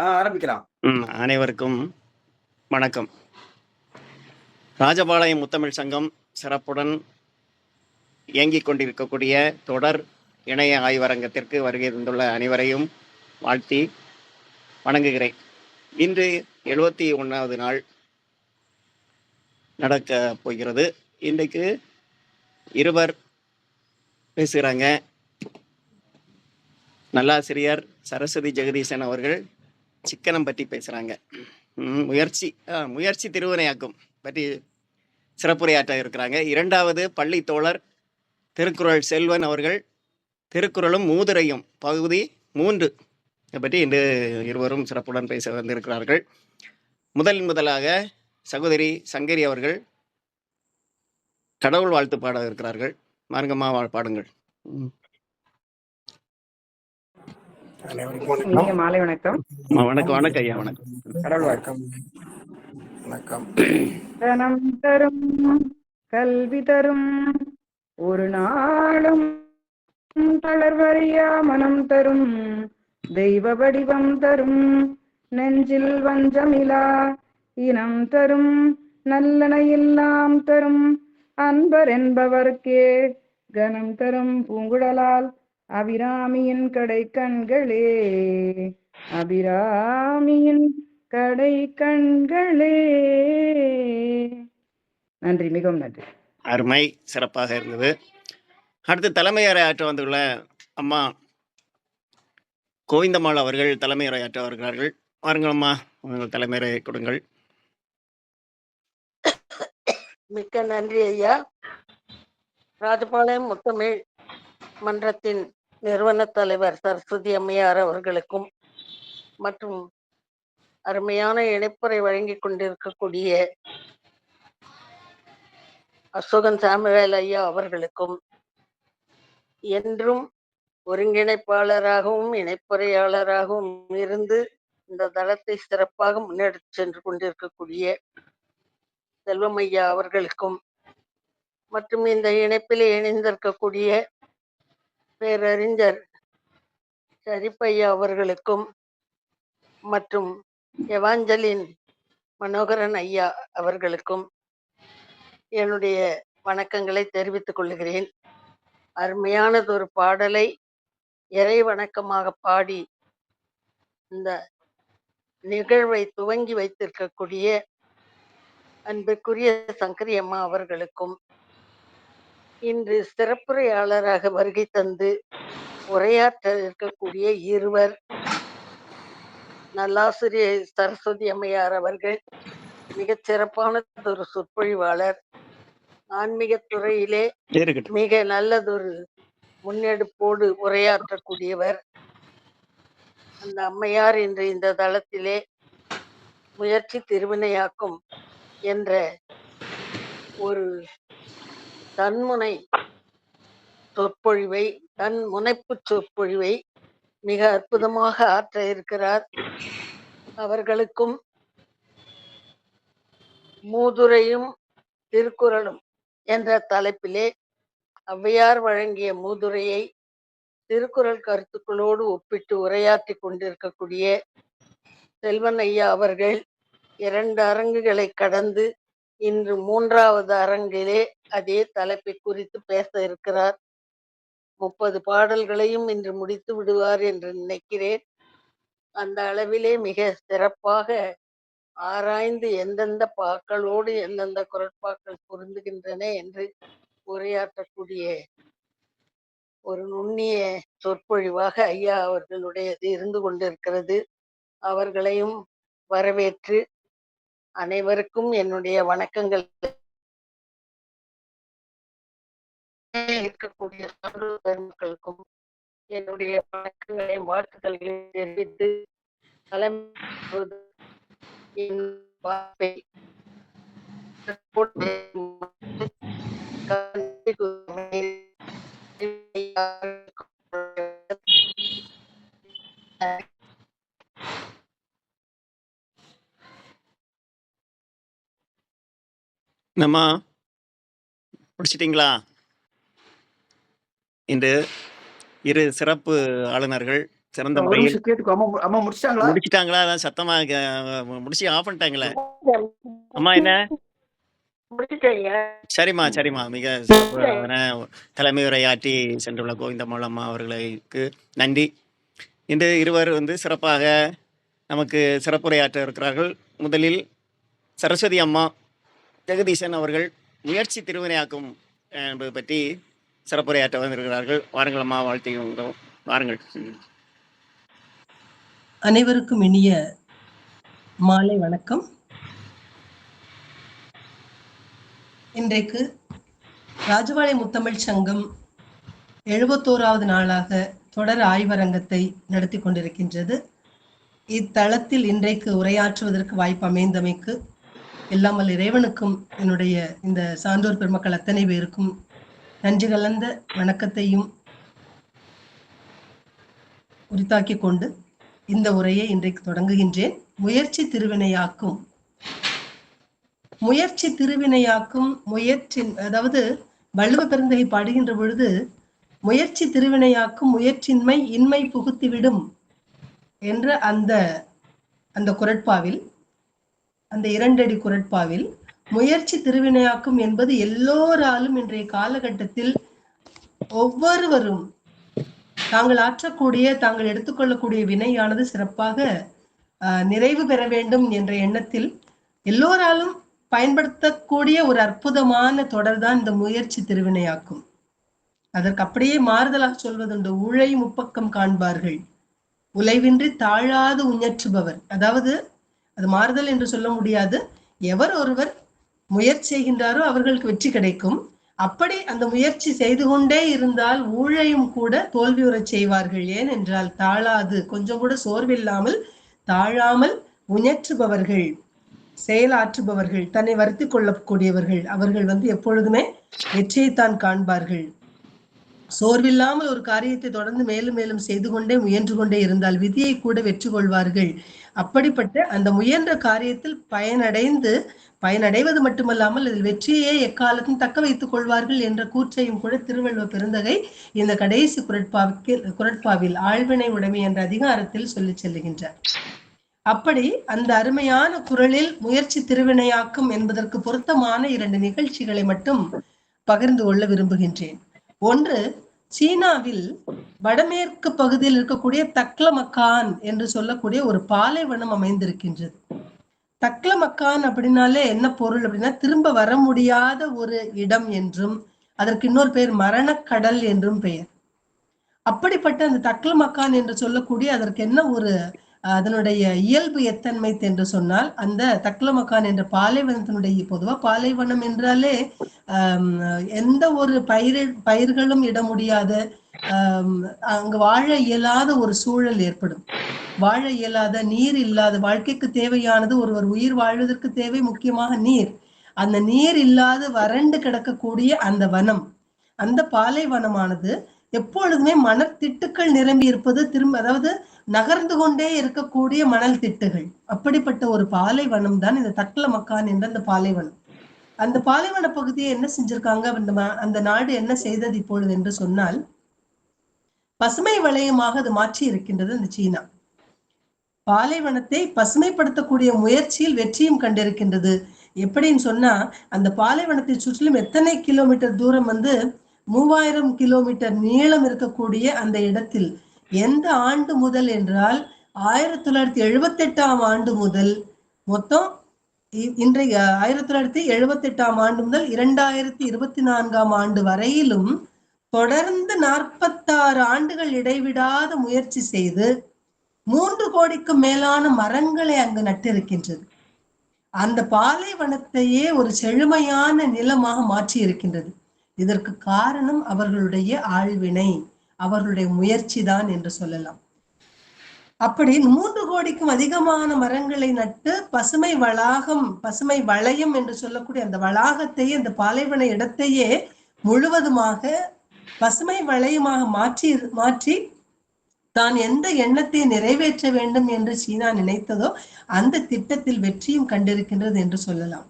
ஆரம்பிக்கலாம். அனைவருக்கும் வணக்கம். ராஜபாளையம் முத்தமிழ் சங்கம் சிறப்புடன் இயங்கிக் கொண்டிருக்கக்கூடிய தொடர் இணைய ஆய்வரங்கத்திற்கு வருகை தந்துள்ள அனைவரையும் வாழ்த்தி வணங்குகிறேன். இன்று 71வது நாள் நடக்க போகிறது. இன்றைக்கு இருவர் பேசுகிறாங்க. நல்லாசிரியர் சரஸ்வதி ஜெகதீசன் அவர்கள் சிக்கனம் பற்றி பேசுகிறாங்க. முயற்சி திருவினையாக்கும் பற்றி சிறப்புரையாற்ற இருக்கிறாங்க. இரண்டாவது பள்ளி தோழர் திருக்குறள் செல்வன் அவர்கள் திருக்குறளும் மூதுரையும் பகுதி 3 பற்றி இன்று இருவரும் சிறப்புடன் பேச வந்திருக்கிறார்கள். முதலாக சகோதரி சங்கரி அவர்கள் கடவுள் வாழ்த்து பாட இருக்கிறார்கள். மார்க்கமா பாடுங்கள். மாலை வணக்கம். வணக்கம் ஐயா. வணக்கம். கடவுள் வணக்கம். தனம் தரும் கல்வி தரும் ஒரு நாளும் தளர்வறியா மனம் தரும் தெய்வ வடிவம் தரும் நெஞ்சில் வஞ்சமிலா இனம் தரும் நல்லன எல்லாம் தரும் அன்பர் என்பவர்க்கே கனம் தரும் பூங்குழலால் அபிராமியின் கடை கண்களே அபிராமியின் கடை கண்களே. நன்றி, மிகவும் நன்றி. அருமை, சிறப்பாக இருந்தது. அடுத்து தலைமையுரையாற்ற வந்துள்ள அம்மா கோவிந்தம்மாள் அவர்கள் தலைமையுரையாற்ற வருகிறார்கள். வாருங்கள் அம்மா, உங்கள் தலைமையுரை கொடுங்கள். மிக்க நன்றி ஐயா. ராஜபாளையம் முத்தமிழ் மன்றத்தின் நிறுவன தலைவர் சரஸ்வதி அம்மையார் அவர்களுக்கும் மற்றும் அருமையான இணைப்புரை வழங்கி கொண்டிருக்கக்கூடிய அசோகன் சாமுவேல் ஐயா அவர்களுக்கும், என்றும் ஒருங்கிணைப்பாளராகவும் இணைப்புரையாளராகவும் இருந்து இந்த தளத்தை சிறப்பாக முன்னெடுத்து சென்று கொண்டிருக்கக்கூடிய செல்வம் ஐயா அவர்களுக்கும், மற்றும் இந்த இணைப்பில் இணைந்திருக்கக்கூடிய பேரறிஞர் ஷரீஃப் அவர்களுக்கும் மற்றும் எவாஞ்சலின் மனோகரன் ஐயா அவர்களுக்கும் என்னுடைய வணக்கங்களை தெரிவித்துக் கொள்கிறேன். அருமையானதொரு பாடலை இறை வணக்கமாக பாடி இந்த நிகழ்வை துவங்கி வைத்திருக்கக்கூடிய அன்புக்குரிய சங்கரி அம்மா அவர்களுக்கும், இன்று சிறப்புரையாளராக வருகை தந்து உரையாற்ற இருக்கக்கூடிய இருவர், நல்லாசிரியர் சரஸ்வதி அம்மையார் அவர்கள் மிகச் சிறப்பானதொரு சொற்பொழிவாளர், ஆன்மீக துறையிலே மிக நல்லதொரு முன்னெடுப்போடு உரையாற்றக்கூடியவர். அந்த அம்மையார் இன்று இந்த தளத்திலே முயற்சி திருவினையாக்கும் என்ற ஒரு தன்முனை சொற்பொழிவை, தன் முனைப்பு சொற்பொழிவை மிக அற்புதமாக ஆற்ற இருக்கிறார். அவர்களுக்கும் மூதுரையும் திருக்குறளும் என்ற தலைப்பிலே ஔவையார் வழங்கிய மூதுரையை திருக்குறள் கருத்துக்களோடு ஒப்பிட்டு உரையாற்றி கொண்டிருக்கக்கூடிய செல்வன் ஐயா அவர்கள் 2 அரங்குகளை கடந்து இன்று 3வது அரங்கிலே அதே தலைப்பை குறித்து பேச இருக்கிறார். 30 பாடல்களையும் இன்று முடித்து விடுவார் என்று நினைக்கிறேன். அந்த அளவிலே மிக சிறப்பாக ஆராய்ந்து எந்தெந்த பாக்களோடு எந்தெந்த குரட்பாக்கள் பொருந்துகின்றன என்று உரையாற்றக்கூடிய ஒரு நுண்ணிய சொற்பொழிவாக ஐயா அவர்களுடையது இருந்து கொண்டிருக்கிறது. அவர்களையும் வரவேற்று அனைவருக்கும் என்னுடைய வணக்கங்கள், இருக்கக்கூடிய பெருமக்களுக்கும் என்னுடைய வணக்கங்களை வாழ்த்துக்களை தெரிவித்து நம்ம முடிச்சிட்டிங்களா? இன்று 2 சிறப்பு ஆளுநர்கள் சிறந்த ஒரு முறையில் நிமிஷம் கேட்டுக்கோ. அம்மா முடிச்சிட்டாங்களா? முடிச்சிட்டாங்களா? அதான் சத்தமா முடிச்சு ஆஃப் பண்ணிட்டாங்களே. அம்மா என்ன? முடிச்சிட்டேங்க. சரிம்மா, சரிம்மா. மிக சிறப்பான தலைமை உரையாற்றி சென்றுள்ள கோவிந்தம்மாள் அம்மா அவர்களுக்கு நன்றி. இன்று இருவர் சிறப்பாக நமக்கு சிறப்புரையாற்ற இருக்கிறார்கள். முதலில் சரஸ்வதி அம்மா ஜெகதீசன் அவர்கள் முயற்சி திருவினையாக்கும் என்பது பற்றி சிறப்புரையாற்ற வந்திருக்கிறார்கள். வாருங்கள் அம்மா, வாழ்த்துகிறோம். வாருங்கள். அனைவருக்கும் இனிய மாலை வணக்கம். இன்றைக்கு ராஜபாளையம் முத்தமிழ் சங்கம் 71வது நாளாக தொடர் ஆய்வரங்கத்தை நடத்தி கொண்டிருக்கின்றது. இத்தளத்தில் இன்றைக்கு உரையாற்றுவதற்கு வாய்ப்பு அமைந்தமைக்கு எல்லாமல் இறைவனுக்கும் என்னுடைய இந்த சான்றோர் பெருமக்கள் அத்தனை பேருக்கும் நன்றி கலந்த வணக்கத்தையும் உரித்தாக்கி கொண்டு இந்த உரையை இன்றைக்கு தொடங்குகின்றேன். முயற்சி திருவினையாக்கும். முயற்சி திருவினையாக்கும் அதாவது வள்ளுவ பெருந்தகை பாடுகின்ற பொழுது முயற்சி திருவினையாக்கும், முயற்சின்மை இன்மை புகுத்திவிடும் என்ற அந்த குறட்பாவில், அந்த 2 அடி குறட்பாவில் முயற்சி திருவினையாக்கும் என்பது எல்லோராலும் இன்றைய காலகட்டத்தில் ஒவ்வொருவரும் தாங்கள் ஆற்றக்கூடிய, தாங்கள் எடுத்துக்கொள்ளக்கூடிய வினையானது சிறப்பாக நிறைவு பெற வேண்டும் என்ற எண்ணத்தில் எல்லோராலும் பயன்படுத்தக்கூடிய ஒரு அற்புதமான தொடர்தான் இந்த முயற்சி திருவினையாக்கும். அதற்கு அப்படியே மாறுதலாக சொல்வதுண்டு, ஊழை முப்பக்கம் காண்பார்கள், உலைவின்றி தாழாது உஞற்றுபவர். அதாவது அது மாறுதல் என்று சொல்ல முடியாது. எவர் ஒருவர் முயற்சி செய்கின்றாரோ அவர்களுக்கு வெற்றி கிடைக்கும். அப்படி அந்த முயற்சி செய்து கொண்டே இருந்தால் ஊழையும் கூட தோல்வியுறச் செய்வார்கள். ஏனென்றால் தாழாது, கொஞ்சம் கூட சோர்வில்லாமல் தாழாமல் உஞற்றுபவர்கள், செயலாற்றுபவர்கள், தன்னை வருத்தி கொள்ளக்கூடியவர்கள், அவர்கள் எப்பொழுதுமே வெற்றியைத்தான் காண்பார்கள். சோர்வில்லாமல் ஒரு காரியத்தை தொடர்ந்து மேலும் மேலும் செய்து கொண்டே முயன்று கொண்டே இருந்தால் விதியை கூட வெற்றி கொள்வார்கள். அப்படிப்பட்ட அந்த முயன்ற காரியத்தில் பயனடைவது மட்டுமல்லாமல் அதில் வெற்றியை எக்காலத்தும் தக்க வைத்துக் கொள்வார்கள் என்ற கூற்றையும் கூட திருவள்ளுவ பெருந்தகை இந்த கடைசி குறட்பாவில் ஆழ்வினை உடைமை என்ற அதிகாரத்தில் சொல்லி செல்லுகின்றார். அப்படி அந்த அருமையான குறளில் முயற்சி திருவினையாக்கும் என்பதற்கு பொருத்தமான 2 நிகழ்ச்சிகளை மட்டும் பகிர்ந்து கொள்ள விரும்புகின்றேன். ஒன்று, சீனாவில் வடமேற்கு பகுதியில் இருக்கக்கூடிய தக்லமக்கான் என்று சொல்லக்கூடிய ஒரு பாலைவனம் அமைந்திருக்கின்றது. தக்லமக்கான் அப்படின்னாலே என்ன பொருள் அப்படின்னா, திரும்ப வர முடியாத ஒரு இடம் என்றும், அதற்கு இன்னொரு பெயர் மரணக்கடல் என்றும் பெயர். அப்படிப்பட்ட அந்த தக்லமக்கான் என்று சொல்லக்கூடிய அதற்கு என்ன ஒரு அதனுடைய இயல்பு எத்தன்மை என்று சொன்னால், அந்த தக்லமக்கான் என்ற பாலைவனத்தினுடைய, பொதுவா பாலைவனம் என்றாலே எந்த ஒரு பயிர்களும் இட முடியாத, அங்கு வாழ இயலாத ஒரு சூழல் ஏற்படும். வாழ இயலாத, நீர் இல்லாத, வாழ்க்கைக்கு தேவையானது, ஒருவர் உயிர் வாழ்வதற்கு தேவை முக்கியமாக நீர். அந்த நீர் இல்லாத வறண்டு கிடக்கக்கூடிய அந்த வனம், அந்த பாலைவனமானது எப்பொழுதுமே மணல் திட்டுக்கள் நிரம்பி இருப்பது, அதாவது நகர்ந்து கொண்டே இருக்கக்கூடிய மணல் திட்டுகள். அப்படிப்பட்ட ஒரு பாலைவனம் தான் இந்த தக்லமக்கான் என்ற அந்த பாலைவனம். அந்த பாலைவன பகுதியை என்ன செஞ்சிருக்காங்க, அந்த நாடு என்ன செய்தது இப்பொழுது என்று சொன்னால், பசுமை வளையமாக அது மாற்றி இருக்கின்றது. இந்த சீனா பாலைவனத்தை பசுமைப்படுத்தக்கூடிய முயற்சியில் வெற்றியும் கண்டிருக்கின்றது. எப்படின்னு சொன்னா, அந்த பாலைவனத்தை சுற்றிலும் எத்தனை கிலோமீட்டர் தூரம் 3000 கிலோமீட்டர் நீளம் இருக்கக்கூடிய அந்த இடத்தில் எந்த ஆண்டு முதல் என்றால் 1978ஆம் ஆண்டு முதல், மொத்தம் இன்றைய 1978ஆம் ஆண்டு முதல் 2024ஆம் ஆண்டு வரையிலும் தொடர்ந்து 46 ஆண்டுகள் இடைவிடாத முயற்சி செய்து 3 கோடிக்கும் மேலான மரங்களை அங்கு நட்டிருக்கின்றது. அந்த பாலைவனத்தையே ஒரு செழுமையான நிலமாக மாற்றி இருக்கின்றது. இதற்கு காரணம் அவர்களுடைய ஆழ்வினை, அவர்களுடைய முயற்சி தான் என்று சொல்லலாம். அப்படி 3 கோடிக்கும் அதிகமான மரங்களை நட்டு பசுமை வளையம் என்று சொல்லக்கூடிய அந்த வளாகத்தையே, அந்த பாலைவன இடத்தையே முழுவதுமாக பசுமை வளையமாக மாற்றி தான் எந்த எண்ணத்தை நிறைவேற்ற வேண்டும் என்று சீனா நினைத்ததோ அந்த திட்டத்தில் வெற்றியும் கண்டிருக்கின்றது என்று சொல்லலாம்.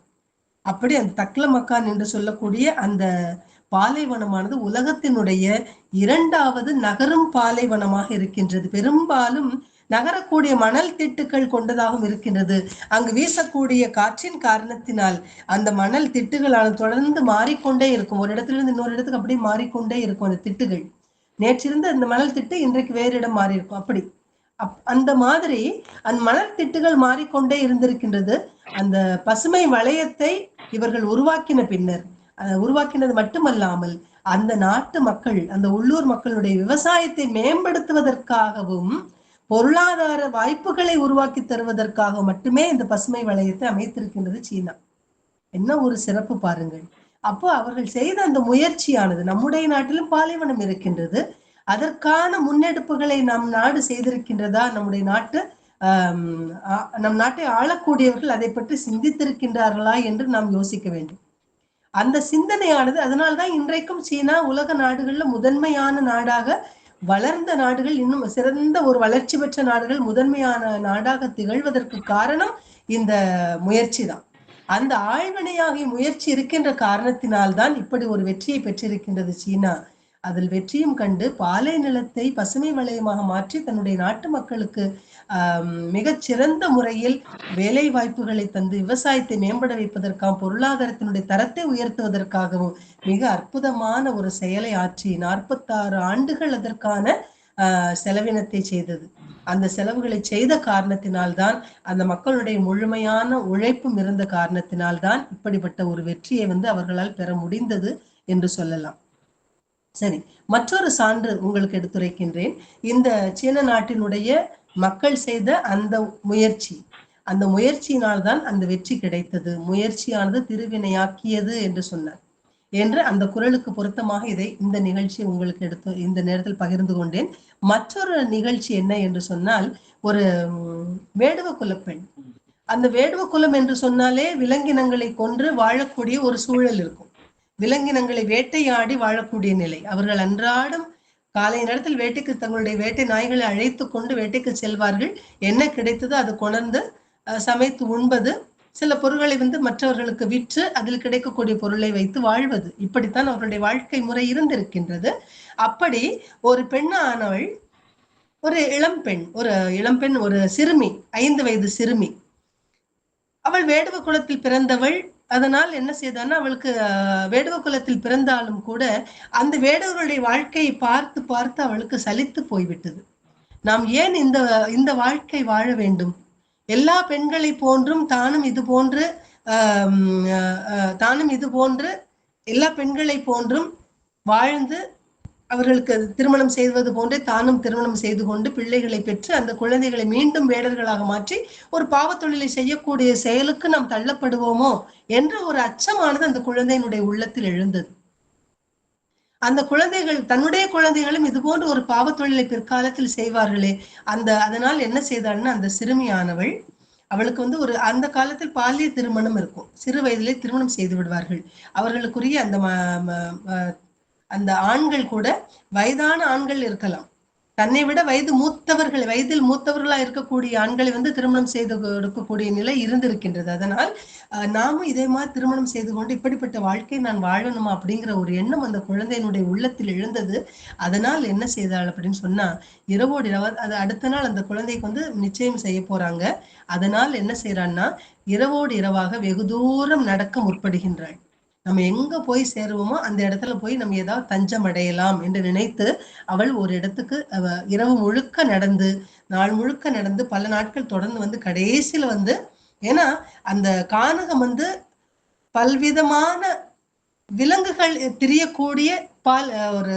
அப்படி அந்த தக்லமக்கான் என்று சொல்லக்கூடிய அந்த பாலைவனமானது உலகத்தினுடைய 2வது நகரும் பாலைவனமாக இருக்கின்றது. பெரும்பாலும் நகரக்கூடிய மணல் திட்டுக்கள் கொண்டதாகவும் இருக்கின்றது. அங்கு வீசக்கூடிய காற்றின் காரணத்தினால் அந்த மணல் திட்டுகளால் தொடர்ந்து மாறிக்கொண்டே இருக்கும். ஒரு இடத்திலிருந்து இன்னொரு இடத்துக்கு அப்படியே மாறிக்கொண்டே இருக்கும் அந்த திட்டுகள். நேற்றிருந்த அந்த மணல் திட்டு இன்றைக்கு வேறு இடம் மாறி இருக்கும். அப்படி அந்த மாதிரி அந்த மணல் திட்டுகள் மாறிக்கொண்டே இருந்திருக்கின்றது. அந்த பசுமை வளையத்தை இவர்கள் உருவாக்கின பின்னர் உருவாக்கினது மட்டுமல்லாமல் அந்த நாட்டு மக்கள், அந்த உள்ளூர் மக்களுடைய விவசாயத்தை மேம்படுத்துவதற்காகவும் பொருளாதார வாய்ப்புகளை உருவாக்கி தருவதற்காக மட்டுமே இந்த பசுமை வளையத்தை அமைத்திருக்கின்றது சீனா. என்ன ஒரு சிறப்பு பாருங்கள். அப்போ அவர்கள் செய்த அந்த முயற்சியானது, நம்முடைய நாட்டிலும் பாலைவனம் இருக்கின்றது, அதற்கான முன்னெடுப்புகளை நம் நாடு செய்திருக்கின்றதா? நம்முடைய நாட்டு நம் நாட்டை ஆளக்கூடியவர்கள் அதை பற்றி சிந்தித்திருக்கின்றார்களா என்று நாம் யோசிக்க வேண்டும். அந்த சிந்தனையானது, அதனால்தான் இன்றைக்கும் சீனா உலக நாடுகள்ல முதன்மையான நாடாக, வளர்ந்த நாடுகள், இன்னும் சிறந்த ஒரு வளர்ச்சி பெற்ற நாடுகள் முதன்மையான நாடாக திகழ்வதற்கு காரணம் இந்த முயற்சி தான். அந்த ஆழ்வினையாகிய முயற்சி இருக்கின்ற காரணத்தினால்தான் இப்படி ஒரு வெற்றியை பெற்றிருக்கின்றது சீனா. அதில் வெற்றியும் கண்டு பாலை நிலத்தை பசுமை வளையமாக மாற்றி தன்னுடைய நாட்டு மக்களுக்கு மிகச் சிறந்த முறையில் வேலை வாய்ப்புகளை தந்து விவசாயத்தை மேம்பட வைப்பதற்காகவும் பொருளாதாரத்தினுடைய தரத்தை உயர்த்துவதற்காகவும் மிக அற்புதமான ஒரு செயலை ஆற்றி 46 ஆண்டுகள் அதற்கான செலவினத்தை செய்தது. அந்த செலவுகளை செய்த காரணத்தினால்தான், அந்த மக்களுடைய முழுமையான உழைப்பும் இருந்த காரணத்தினால்தான் இப்படிப்பட்ட ஒரு வெற்றியை அவர்களால் பெற முடிந்தது என்று சொல்லலாம். சரி, மற்றொரு சான்று உங்களுக்கு எடுத்துரைக்கின்றேன். இந்த சீன நாட்டினுடைய மக்கள் செய்த அந்த முயற்சி, அந்த முயற்சியினால்தான் அந்த வெற்றி கிடைத்தது. முயற்சியானது திருவினையாக்கியது என்று சொன்னார் என்று அந்த குறளுக்கு பொருத்தமாக இந்த நிகழ்ச்சி உங்களுக்கு எடுத்து இந்த நேரத்தில் பகிர்ந்து கொண்டேன். மற்றொரு நிகழ்ச்சி என்ன என்று சொன்னால், ஒரு வேடுவ குலப்பெண். அந்த வேடுவ குலம் என்று சொன்னாலே விலங்கினங்களை கொன்று வாழக்கூடிய ஒரு சூழல் இருக்கும். விலங்கினங்களை வேட்டையாடி வாழக்கூடிய நிலை. அவர்கள் அன்றாடம் காலை நேரத்தில் வேட்டைக்கு தங்களுடைய வேட்டை நாய்களை அழைத்து கொண்டு வேட்டைக்கு செல்வார்கள். என்ன கிடைத்ததோ அது கொணர்ந்து சமைத்து உண்பது, சில பொருட்களை மற்றவர்களுக்கு விற்று அதில் கிடைக்கக்கூடிய பொருளை வைத்து வாழ்வது, இப்படித்தான் அவர்களுடைய வாழ்க்கை முறை இருந்திருக்கின்றது. அப்படி ஒரு பெண்ணானவள், ஒரு இளம்பெண், ஒரு சிறுமி, 5 வயது சிறுமி. அவள் வேடுவ குலத்தில் பிறந்தவள். அதனால் என்ன செய்தான்னா, அவளுக்கு வேடுவ குலத்தில் பிறந்தாலும் கூட அந்த வேடுவர்களுடைய வாழ்க்கையை பார்த்து பார்த்து அவளுக்கு சலித்து போய்விட்டது. நாம் ஏன் இந்த வாழ்க்கை வாழ வேண்டும்? எல்லா பெண்களை போன்றும் தானும் இது போன்று எல்லா பெண்களை போன்றும் வாழ்ந்து அவர்களுக்கு திருமணம் செய்வது போன்றே தானும் திருமணம் செய்து கொண்டு பிள்ளைகளை பெற்று அந்த குழந்தைகளை மீண்டும் வேடர்களாக மாற்றி ஒரு பாவத் தொழிலை செய்யக்கூடிய செயலுக்கு நாம் தள்ளப்படுவோமோ என்ற ஒரு அச்சமானது அந்த குழந்தையினுடைய உள்ளத்தில் எழுந்தது. அந்த குழந்தைகள், தன்னுடைய குழந்தைகளும் இது போன்ற ஒரு பாவத் தொழிலை பிற்காலத்தில் செய்வார்களே, அதனால் என்ன செய்தாள்னா, அந்த சிறுமியானவள், அவளுக்கு ஒரு அந்த காலத்தில் பாலிய திருமணம் இருக்கும். சிறு வயதிலே திருமணம் செய்து விடுவார்கள். அவர்களுக்குரிய அந்த ஆண்கள் கூட வயதான ஆண்கள் இருக்கலாம். தன்னை விட வயதில் மூத்தவர்களா இருக்கக்கூடிய ஆண்களை திருமணம் செய்து கொடுக்கக்கூடிய நிலை இருந்திருக்கின்றது. அதனால் நாமும் இதே மாதிரி திருமணம் செய்து கொண்டு இப்படிப்பட்ட வாழ்க்கை நான் வாழணுமா அப்படிங்கிற ஒரு எண்ணம் அந்த குழந்தையினுடைய உள்ளத்தில் எழுந்தது. அதனால் என்ன செய்தாள் அப்படின்னு சொன்னா, இரவோடு இரவு, அது அடுத்த நாள் அந்த குழந்தைக்கு நிச்சயம் செய்ய போறாங்க. அதனால் என்ன செய்யறான்னா, இரவோடு இரவாக வெகு தூரம் நடக்க முற்படுகின்றாள். நம்ம எங்க போய் சேருவோமோ அந்த இடத்துல போய் நம்ம ஏதாவது தஞ்சம் அடையலாம் என்று நினைத்து அவள் ஒரு இடத்துக்கு இரவு முழுக்க நடந்து, நாள் முழுக்க நடந்து, பல நாட்கள் தொடர்ந்து கடைசியில ஏன்னா அந்த கானகம் பல்விதமான விலங்குகள் திரியக்கூடிய ஒரு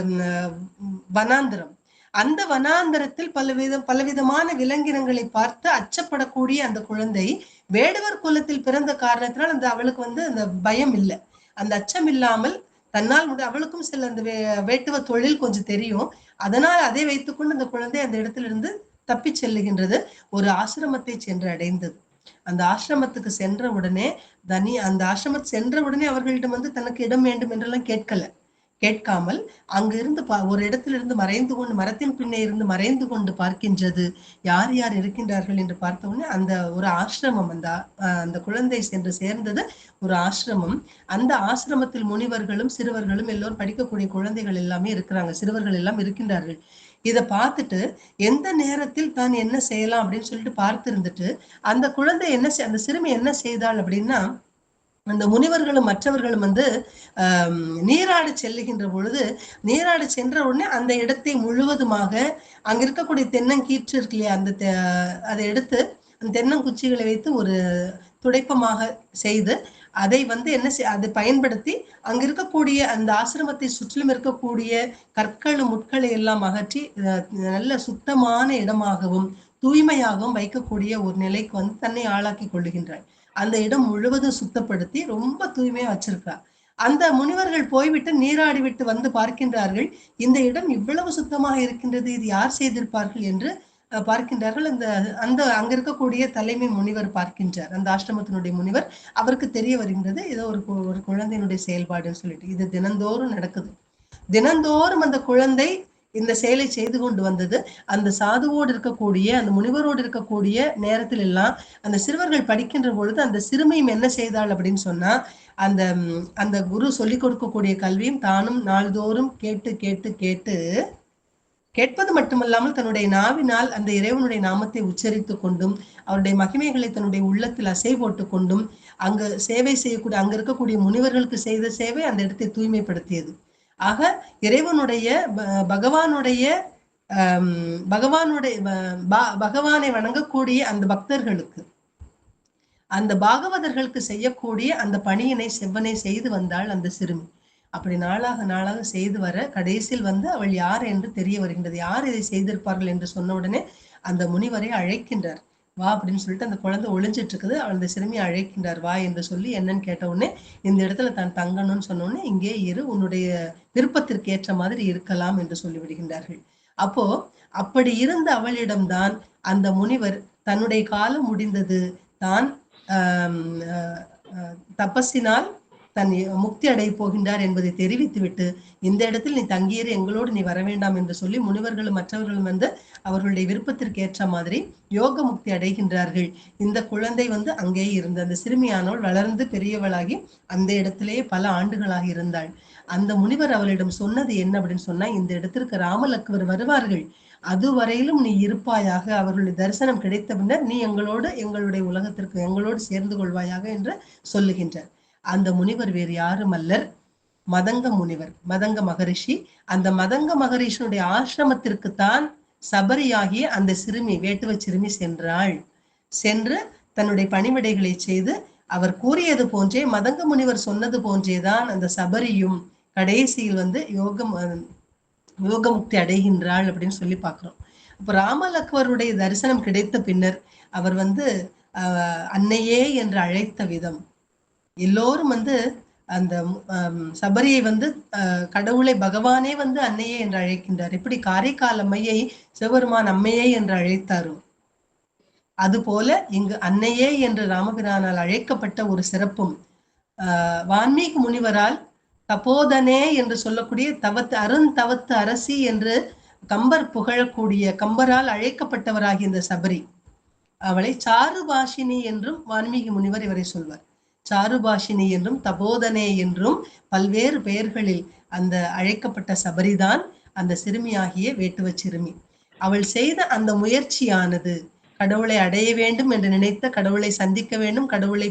வனாந்திரம். அந்த வனாந்தரத்தில் பலவிதமான விலங்கினங்களை பார்த்து அச்சப்படக்கூடிய அந்த குழந்தை வேடுவர் குலத்தில் பிறந்த காரணத்தினால் அவளுக்கு அந்த பயம் இல்லை, அந்த அச்சம் இல்லாமல் தன்னால் அவளுக்கும் சில அந்த வேட்டுவ தொழில் கொஞ்சம் தெரியும். அதனால் அதை வைத்துக்கொண்டு அந்த குழந்தை அந்த இடத்திலிருந்து தப்பி செல்லுகின்றது. ஒரு ஆசிரமத்தை சென்று அடைந்தது. அந்த ஆசிரமத்துக்கு சென்ற உடனே அவர்களிடம் தனக்கு இடம் வேண்டும் என்றெல்லாம் கேட்காமல் அங்கிருந்து ஒரு இடத்திலிருந்து மறைந்து கொண்டு மரத்தின் பின்னே இருந்து மறைந்து கொண்டு பார்க்கின்றது. யார் யார் இருக்கின்றார்கள் என்று பார்த்த உடனே அந்த ஒரு ஆசிரமம், அந்த குழந்தை சென்று சேர்ந்தது ஒரு ஆசிரமம். அந்த ஆசிரமத்தில் முனிவர்களும் சிறுவர்களும் எல்லோரும் படிக்கக்கூடிய குழந்தைகள் எல்லாமே இருக்கிறாங்க, சிறுவர்கள் எல்லாம் இருக்கின்றார்கள். இதை பார்த்துட்டு எந்த நேரத்தில் தான் என்ன செய்யலாம் அப்படின்னு சொல்லிட்டு பார்த்து இருந்துட்டு அந்த குழந்தை அந்த சிறுமி என்ன செய்தாள் அப்படின்னா, அந்த முனிவர்களும் மற்றவர்களும் நீராடி செல்லுகின்ற பொழுது, நீராடி சென்ற உடனே அந்த இடத்தை முழுவதுமாக அங்க இருக்கக்கூடிய தென்னங்கீற்று இருக்கு இல்லையா, அதை எடுத்து அந்த தென்னங்குச்சிகளை வைத்து ஒரு துடைப்பமாக செய்து அதை அதை பயன்படுத்தி அங்க இருக்கக்கூடிய அந்த ஆசிரமத்தை சுற்றிலும் இருக்கக்கூடிய கற்களும் முட்களை எல்லாம் அகற்றி நல்ல சுத்தமான இடமாகவும் தூய்மையாகவும் வைக்கக்கூடிய ஒரு நிலைக்கு தன்னை ஆளாக்கி கொள்ளுகின்றாள். அந்த இடம் முழுவதும் சுத்தப்படுத்தி ரொம்ப தூய்மையா வச்சிருக்கா. அந்த முனிவர்கள் போய்விட்டு நீராடி விட்டு பார்க்கின்றார்கள், இந்த இடம் இவ்வளவு சுத்தமாக இருக்கின்றது, இது யார் செய்திருப்பார்கள் என்று பார்க்கின்றார்கள். அந்த அங்க இருக்கக்கூடிய தலைமை முனிவர் பார்க்கின்றார், அந்த ஆசிரமத்தினுடைய முனிவர். அவருக்கு தெரிய வருகின்றது ஏதோ ஒரு குழந்தையினுடைய செயல்பாடுன்னு சொல்லிட்டு. இது தினந்தோறும் நடக்குது. தினந்தோறும் அந்த குழந்தை இந்த செயலை செய்து கொண்டு வந்தது. அந்த சாதுவோடு இருக்கக்கூடிய அந்த முனிவரோடு இருக்கக்கூடிய நேரத்தில் எல்லாம் அந்த சிறுவர்கள் படிக்கின்ற பொழுது அந்த சிறுமியும் என்ன செய்தாள் அப்படின்னு சொன்னா, அந்த அந்த குரு சொல்லிக் கொடுக்கக்கூடிய கல்வியும் தானும் நாள்தோறும் கேட்டு கேட்டு கேட்டு கேட்பது மட்டுமல்லாமல் தன்னுடைய நாவினால் அந்த இறைவனுடைய நாமத்தை உச்சரித்து கொண்டும் அவருடைய மகிமைகளை தன்னுடைய உள்ளத்தில் அசை போட்டு கொண்டும் அங்கு சேவை செய்யக்கூடிய அங்க இருக்கக்கூடிய முனிவர்களுக்கு செய்த சேவை அந்த இடத்தை தூய்மைப்படுத்தியது. ஆக இறைவனுடைய பகவானை வணங்கக்கூடிய அந்த பக்தர்களுக்கு, அந்த பாகவதர்களுக்கு செய்யக்கூடிய அந்த பணியினை செவ்வனை செய்து வந்தாள் அந்த சிறுமி. அப்படி நாளாக செய்து வர கடைசியில் அவள் யார் என்று தெரிய வருகின்றது. யார் இதை செய்திருப்பார்கள் என்று சொன்ன உடனே அந்த முனிவரை அழைக்கின்றார். வா அப்படின்னு சொல்லிட்டு அந்த குழந்தை ஒளிஞ்சிட்டு இருக்குது. அந்த சிறுமியை அழைக்கின்றார். வா என்று சொல்லி என்னன்னு கேட்ட உடனே, இந்த இடத்துல தான் தங்கணும்னு சொன்ன உடனே, இங்கே இரு, உன்னுடைய விருப்பத்திற்கு ஏற்ற மாதிரி இருக்கலாம் என்று சொல்லி விடுகின்றார்கள். அப்போ அப்படி இருந்த அவளிடம்தான் அந்த முனிவர் தன்னுடைய காலம் முடிந்தது, தான் தபஸினால் தன் முக்தி அடைய போகின்றார் என்பதை தெரிவித்துவிட்டு, இந்த இடத்தில் நீ தங்கியிரு, எங்களோடு நீ வர வேண்டாம் என்று சொல்லி முனிவர்களும் மற்றவர்களும் அவர்களுடைய விருப்பத்திற்கு ஏற்ற மாதிரி யோக முக்தி அடைகின்றார்கள். இந்த குழந்தை அங்கேயே இருந்த அந்த சிறுமியானவள் வளர்ந்து பெரியவளாகி அந்த இடத்திலேயே பல ஆண்டுகளாக இருந்தாள். அந்த முனிவர் அவளிடம் சொன்னது என்ன அப்படின்னு சொன்னா, இந்த இடத்திற்கு ராமலக்வர் வருவார்கள், அதுவரையிலும் நீ இருப்பாயாக, அவர்களுடைய தரிசனம் கிடைத்த பின்னர் நீ எங்களுடைய உலகத்திற்கு எங்களோடு சேர்ந்து கொள்வாயாக என்று சொல்லுகின்றார். அந்த முனிவர் வேறு யாரும் அல்லர், மதங்க முனிவர், மதங்க மகரிஷி. அந்த மதங்க மகரிஷினுடைய ஆசிரமத்திற்குத்தான் சபரியாகிய அந்த சிறுமி, வேட்டுவ சிறுமி சென்றாள். சென்று தன்னுடைய பணிவிடைகளை செய்து அவர் கூறியது போன்றே, மதங்க முனிவர் சொன்னது போன்றேதான் அந்த சபரியும் கடைசியில் யோகமுக்தி அடைகின்றாள் அப்படின்னு சொல்லி பாக்குறோம். அப்ப ராமலக்வருடைய தரிசனம் கிடைத்த பின்னர் அவர் அன்னையே என்று அழைத்த விதம், எல்லோரும் அந்த சபரியை கடவுளை பகவானே அன்னையே என்று அழைக்கின்றார். எப்படி காரைக்கால் அம்மையை சிவபெருமான் அம்மையே என்று அழைத்தாரோ, அதுபோல இங்கு அன்னையே என்று ராமபிரானால் அழைக்கப்பட்ட ஒரு சிறப்பும், வான்மீக முனிவரால் தபோதனே என்று சொல்லக்கூடிய அருந்தவத்து அரசி என்று கம்பர் புகழக்கூடிய, கம்பரால் அழைக்கப்பட்டவராகிய இந்த சபரி, அவளை சாருபாஷினி என்றும் வான்மீக முனிவர் இவரை சொல்வார். சாருபாஷினி என்றும் தபோதனே என்றும் பல்வேறு பெயர்களில் அந்த அழைக்கப்பட்ட சபரிதான் அந்த சிறுமியாகிய வேட்டுவ சிறுமி. அவள் செய்த அந்த முயற்சியானது கடவுளை அடைய வேண்டும் என்று நினைத்த, கடவுளை சந்திக்க வேண்டும், கடவுளை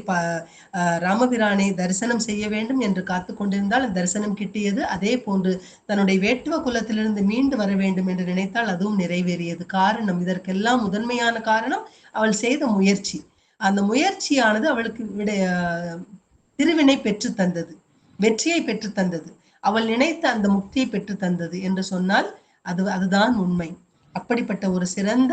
ராமபிரானை தரிசனம் செய்ய வேண்டும் என்று காத்து கொண்டிருந்தால் தரிசனம் கிட்டியது. அதே போன்று தன்னுடைய வேட்டுவ குலத்திலிருந்து மீண்டு வர வேண்டும் என்று நினைத்தால் அதுவும் நிறைவேறியது. காரணம், இதற்கெல்லாம் முதன்மையான காரணம் அவள் செய்த முயற்சி. அந்த முயற்சியானது அவளுக்கு திருவினை பெற்று தந்தது, வெற்றியை பெற்று தந்தது, அவள் நினைத்த அந்த முக்தியை பெற்று தந்தது என்று சொன்னால் அதுதான் உண்மை. அப்படிப்பட்ட ஒரு சிறந்த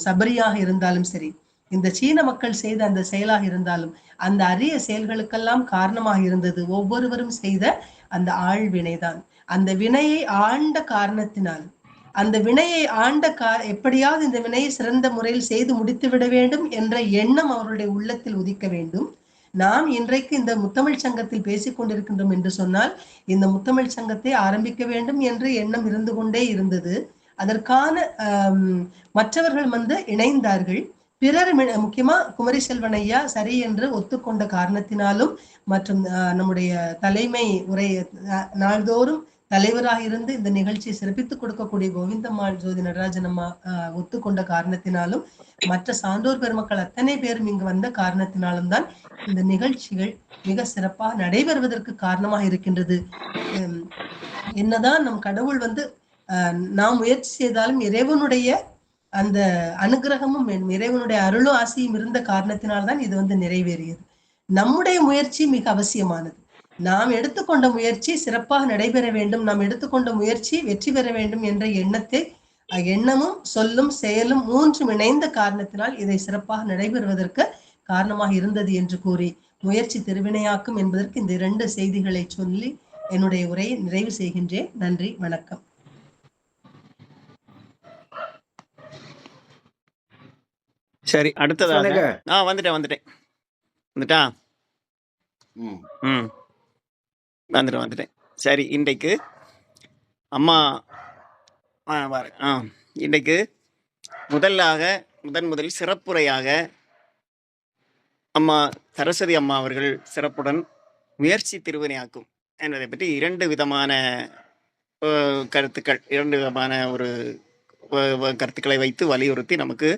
சபரியாக இருந்தாலும் சரி, இந்த சீன மக்கள் செய்த அந்த செயலாக இருந்தாலும், அந்த அரிய செயல்களுக்கெல்லாம் காரணமாக இருந்தது ஒவ்வொருவரும் செய்த அந்த ஆழ்வினைதான். அந்த வினையை ஆண்ட காரணத்தினால், அந்த வினையை எப்படியாவது இந்த வினையை சிறந்த முறையில் செய்து முடித்து விட வேண்டும் என்ற எண்ணம் அவருடைய உள்ளத்தில் உதிக்க வேண்டும். நாம் இன்றைக்கு இந்த முத்தமிழ் சங்கத்தில் பேசிக் கொண்டிருக்கின்றோம் என்று சொன்னால் இந்த முத்தமிழ் சங்கத்தை ஆரம்பிக்க வேண்டும் என்ற எண்ணம் இருந்து கொண்டே இருந்தது. அதற்கான மற்றவர்கள் வந்து இணைந்தார்கள். பிறர் முக்கியமா குமரி செல்வன் ஐயா சரி என்று ஒத்துக்கொண்ட காரணத்தினாலும் மற்றும் நம்முடைய தலைமை உரை நாள்தோறும் தலைவராக இருந்து இந்த நிகழ்ச்சியை சிறப்பித்துக் கொடுக்கக்கூடிய கோவிந்தம்மாள் ஜோதி நடராஜன் அம்மா ஒத்துக்கொண்ட காரணத்தினாலும் மற்ற சான்றோர் பெருமக்கள் அத்தனை பேரும் இங்கு வந்த காரணத்தினாலும் தான் இந்த நிகழ்ச்சிகள் மிக சிறப்பாக நடைபெறுவதற்கு காரணமாக இருக்கின்றது. என்னதான் நம் கடவுள் வந்து நாம் முயற்சி செய்தாலும் இறைவனுடைய அந்த அனுகிரகமும் இறைவனுடைய அருளும் ஆசையும் இருந்த காரணத்தினால்தான் இது வந்து நிறைவேறியது. நம்முடைய முயற்சி மிக அவசியமானது. நாம் எடுத்துக்கொண்ட முயற்சி சிறப்பாக நடைபெற வேண்டும், நாம் எடுத்துக்கொண்ட முயற்சி வெற்றி பெற வேண்டும் என்ற எண்ணமும் சொல்லும் செயலும் மூன்றும் இணைந்த காரணத்தினால் இதை சிறப்பாக நடைபெறுவதற்கு காரணமாக இருந்தது என்று கூறி முயற்சி திருவினையாக்கும் என்பதற்கு இந்த 2 செய்திகளை சொல்லி என்னுடைய உரையை நிறைவு செய்கின்றேன். நன்றி, வணக்கம். சரி, அடுத்ததாக வந்துட்டேன். வந்துட்டேன். சரி, இன்றைக்கு அம்மா இன்றைக்கு முதலில் சிறப்புரையாக அம்மா சரஸ்வதி அம்மா அவர்கள் சிறப்புடன் முயற்சி திருவினையாக்கும் என்பதை பற்றி 2 விதமான கருத்துக்கள், 2 விதமான ஒரு கருத்துக்களை வைத்து வலியுறுத்தி நமக்கு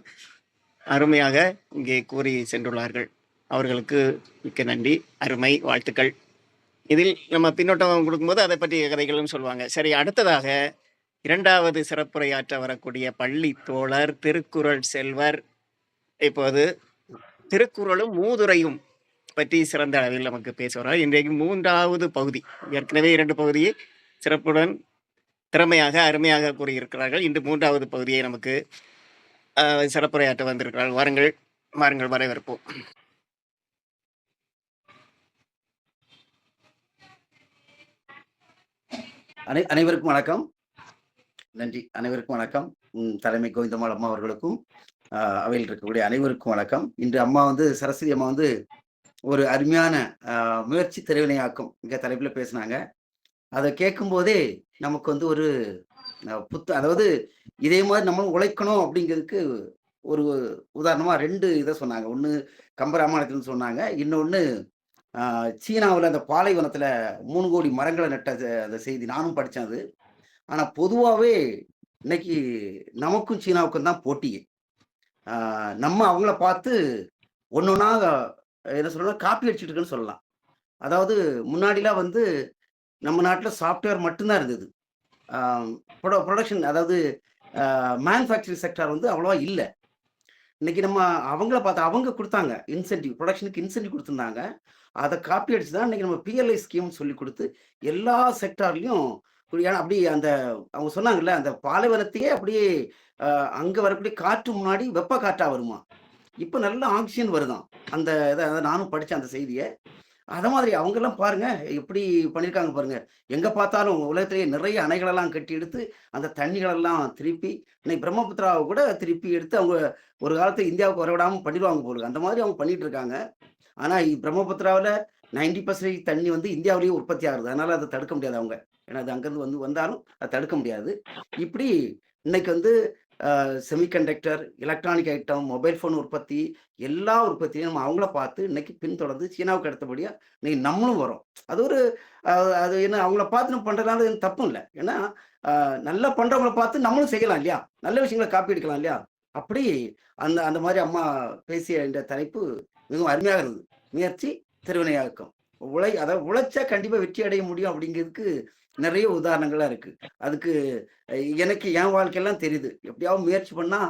அருமையாக இங்கே கூறி சென்றுள்ளார்கள். அவர்களுக்கு மிக்க நன்றி, அருமை, வாழ்த்துக்கள். இதில் நம்ம பின்னோட்டம் கொடுக்கும்போது அதை பற்றிய கதைகளும் சொல்லுவாங்க. சரி, அடுத்ததாக 2வது சிறப்புரையாற்ற வரக்கூடிய பள்ளி தோழர் திருக்குறள் செல்வர் இப்போது திருக்குறளும் மூதுரையும் பற்றி சிறந்த அளவில் நமக்கு பேசுகிறார். இன்றைக்கு 3வது பகுதி. ஏற்கனவே 2 பகுதியை சிறப்புடன் திறமையாக அருமையாக கூறியிருக்கிறார்கள். இன்று 3வது பகுதியை நமக்கு சிறப்புரையாற்ற வந்திருக்கிறார்கள். வாருங்கள் வரவேற்போம். அனைவருக்கும் வணக்கம். நன்றி. அனைவருக்கும் வணக்கம். தலைமை கோவிந்தம்மாள் அம்மா அவர்களுக்கும் அவையில் இருக்கக்கூடிய அனைவருக்கும் வணக்கம். இன்று அம்மா வந்து சரஸ்வதி அம்மா வந்து ஒரு அருமையான முயற்சி திருவினையாக்கும் இங்க தலைப்புல பேசினாங்க. அதை கேட்கும் போதே நமக்கு வந்து ஒரு அதாவது இதே மாதிரி நம்ம உழைக்கணும் அப்படிங்கிறதுக்கு ஒரு உதாரணமா 2 இதை சொன்னாங்க. ஒண்ணு கம்பராமாயணத்துல சொன்னாங்க, இன்னொன்னு சீனாவில் அந்த பாலைவனத்துல 3 கோடி மரங்களை நட்ட அந்த செய்தி நானும் படித்தேன். அது ஆனால் பொதுவாகவே இன்னைக்கு நமக்கும் சீனாவுக்கும் தான் போட்டியே. நம்ம அவங்கள பார்த்து ஒன்னொன்னா என்ன சொல்லலாம், காப்பி அடிச்சுட்டு இருக்குன்னு சொல்லலாம். அதாவது முன்னாடிலாம் வந்து நம்ம நாட்டில் சாஃப்ட்வேர் மட்டும்தான் இருந்தது. ப்ரொடக்ஷன், அதாவது மேனுஃபேக்சரிங் செக்டார் வந்து அவ்வளோவா இல்லை. இன்னைக்கு நம்ம அவங்கள பார்த்து அவங்க கொடுத்தாங்க இன்சென்டிவ், ப்ரொடக்ஷனுக்கு இன்சென்டிவ் கொடுத்துருந்தாங்க. அதை காப்பி அடிச்சு தான் இன்னைக்கு நம்ம பிஎல்ஐ ஸ்கீம் சொல்லி கொடுத்து எல்லா செக்டார்லையும் அப்படி அந்த அவங்க சொன்னாங்கல்ல, அந்த பாலைவனத்தையே அப்படியே அங்கே வரக்கூடிய காற்று முன்னாடி வெப்ப காற்றா வருமா, இப்போ நல்ல ஆக்சிஜன் வருதான். அந்த இதை நானும் படித்தேன் அந்த செய்தியை. அதை மாதிரி அவங்கெல்லாம் பாருங்க எப்படி பண்ணியிருக்காங்க பாருங்க. எங்கே பார்த்தாலும் உலகத்திலேயே நிறைய அணைகளெல்லாம் கட்டி எடுத்து அந்த தண்ணிகளெல்லாம் திருப்பி இன்னைக்கு பிரம்மபுத்திராவை கூட திருப்பி எடுத்து அவங்க ஒரு காலத்தில் இந்தியாவுக்கு வரவிடாமல் பண்ணிடுவாங்க போலுங்க. அந்த மாதிரி அவங்க பண்ணிட்டு இருக்காங்க. ஆனால் பிரம்மபுத்திராவில் 90% தண்ணி வந்து இந்தியாவிலேயே உற்பத்தி ஆகுது. அதனால அதை தடுக்க முடியாது அவங்க. ஏன்னா அது அங்கேருந்து வந்தாலும் அதை தடுக்க முடியாது. இப்படி இன்னைக்கு வந்து semiconductor, electronic item, mobile phone உற்பத்தி, எல்லா உற்பத்தியும் நம்ம அவங்கள பார்த்து இன்னைக்கு பின்தொடர்ந்து சீனாவுக்கு அடுத்தபடியாக இன்னைக்கு நம்மளும் வரோம். அது ஒரு அது என்ன, அவங்கள பார்த்து நம்ம பண்ணுறதுனால தப்பும் இல்லை. ஏன்னா நல்லா பண்ணுறவங்கள பார்த்து நம்மளும் செய்யலாம் இல்லையா, நல்ல விஷயங்களை காப்பி எடுக்கலாம் இல்லையா. அப்படி அந்த மாதிரி அம்மா பேசிய இந்த தலைப்பு மிகவும் அருமையாக இருந்தது. முயற்சி திருவினையாக்கும். அதாவது உழைச்சா கண்டிப்பாக வெற்றி அடைய முடியும் அப்படிங்கிறதுக்கு நிறைய உதாரணங்கள்லாம் இருக்கு. அதுக்கு எனக்கு என் வாழ்க்கையெல்லாம் தெரியுது. எப்படியாவது முயற்சி பண்ணா,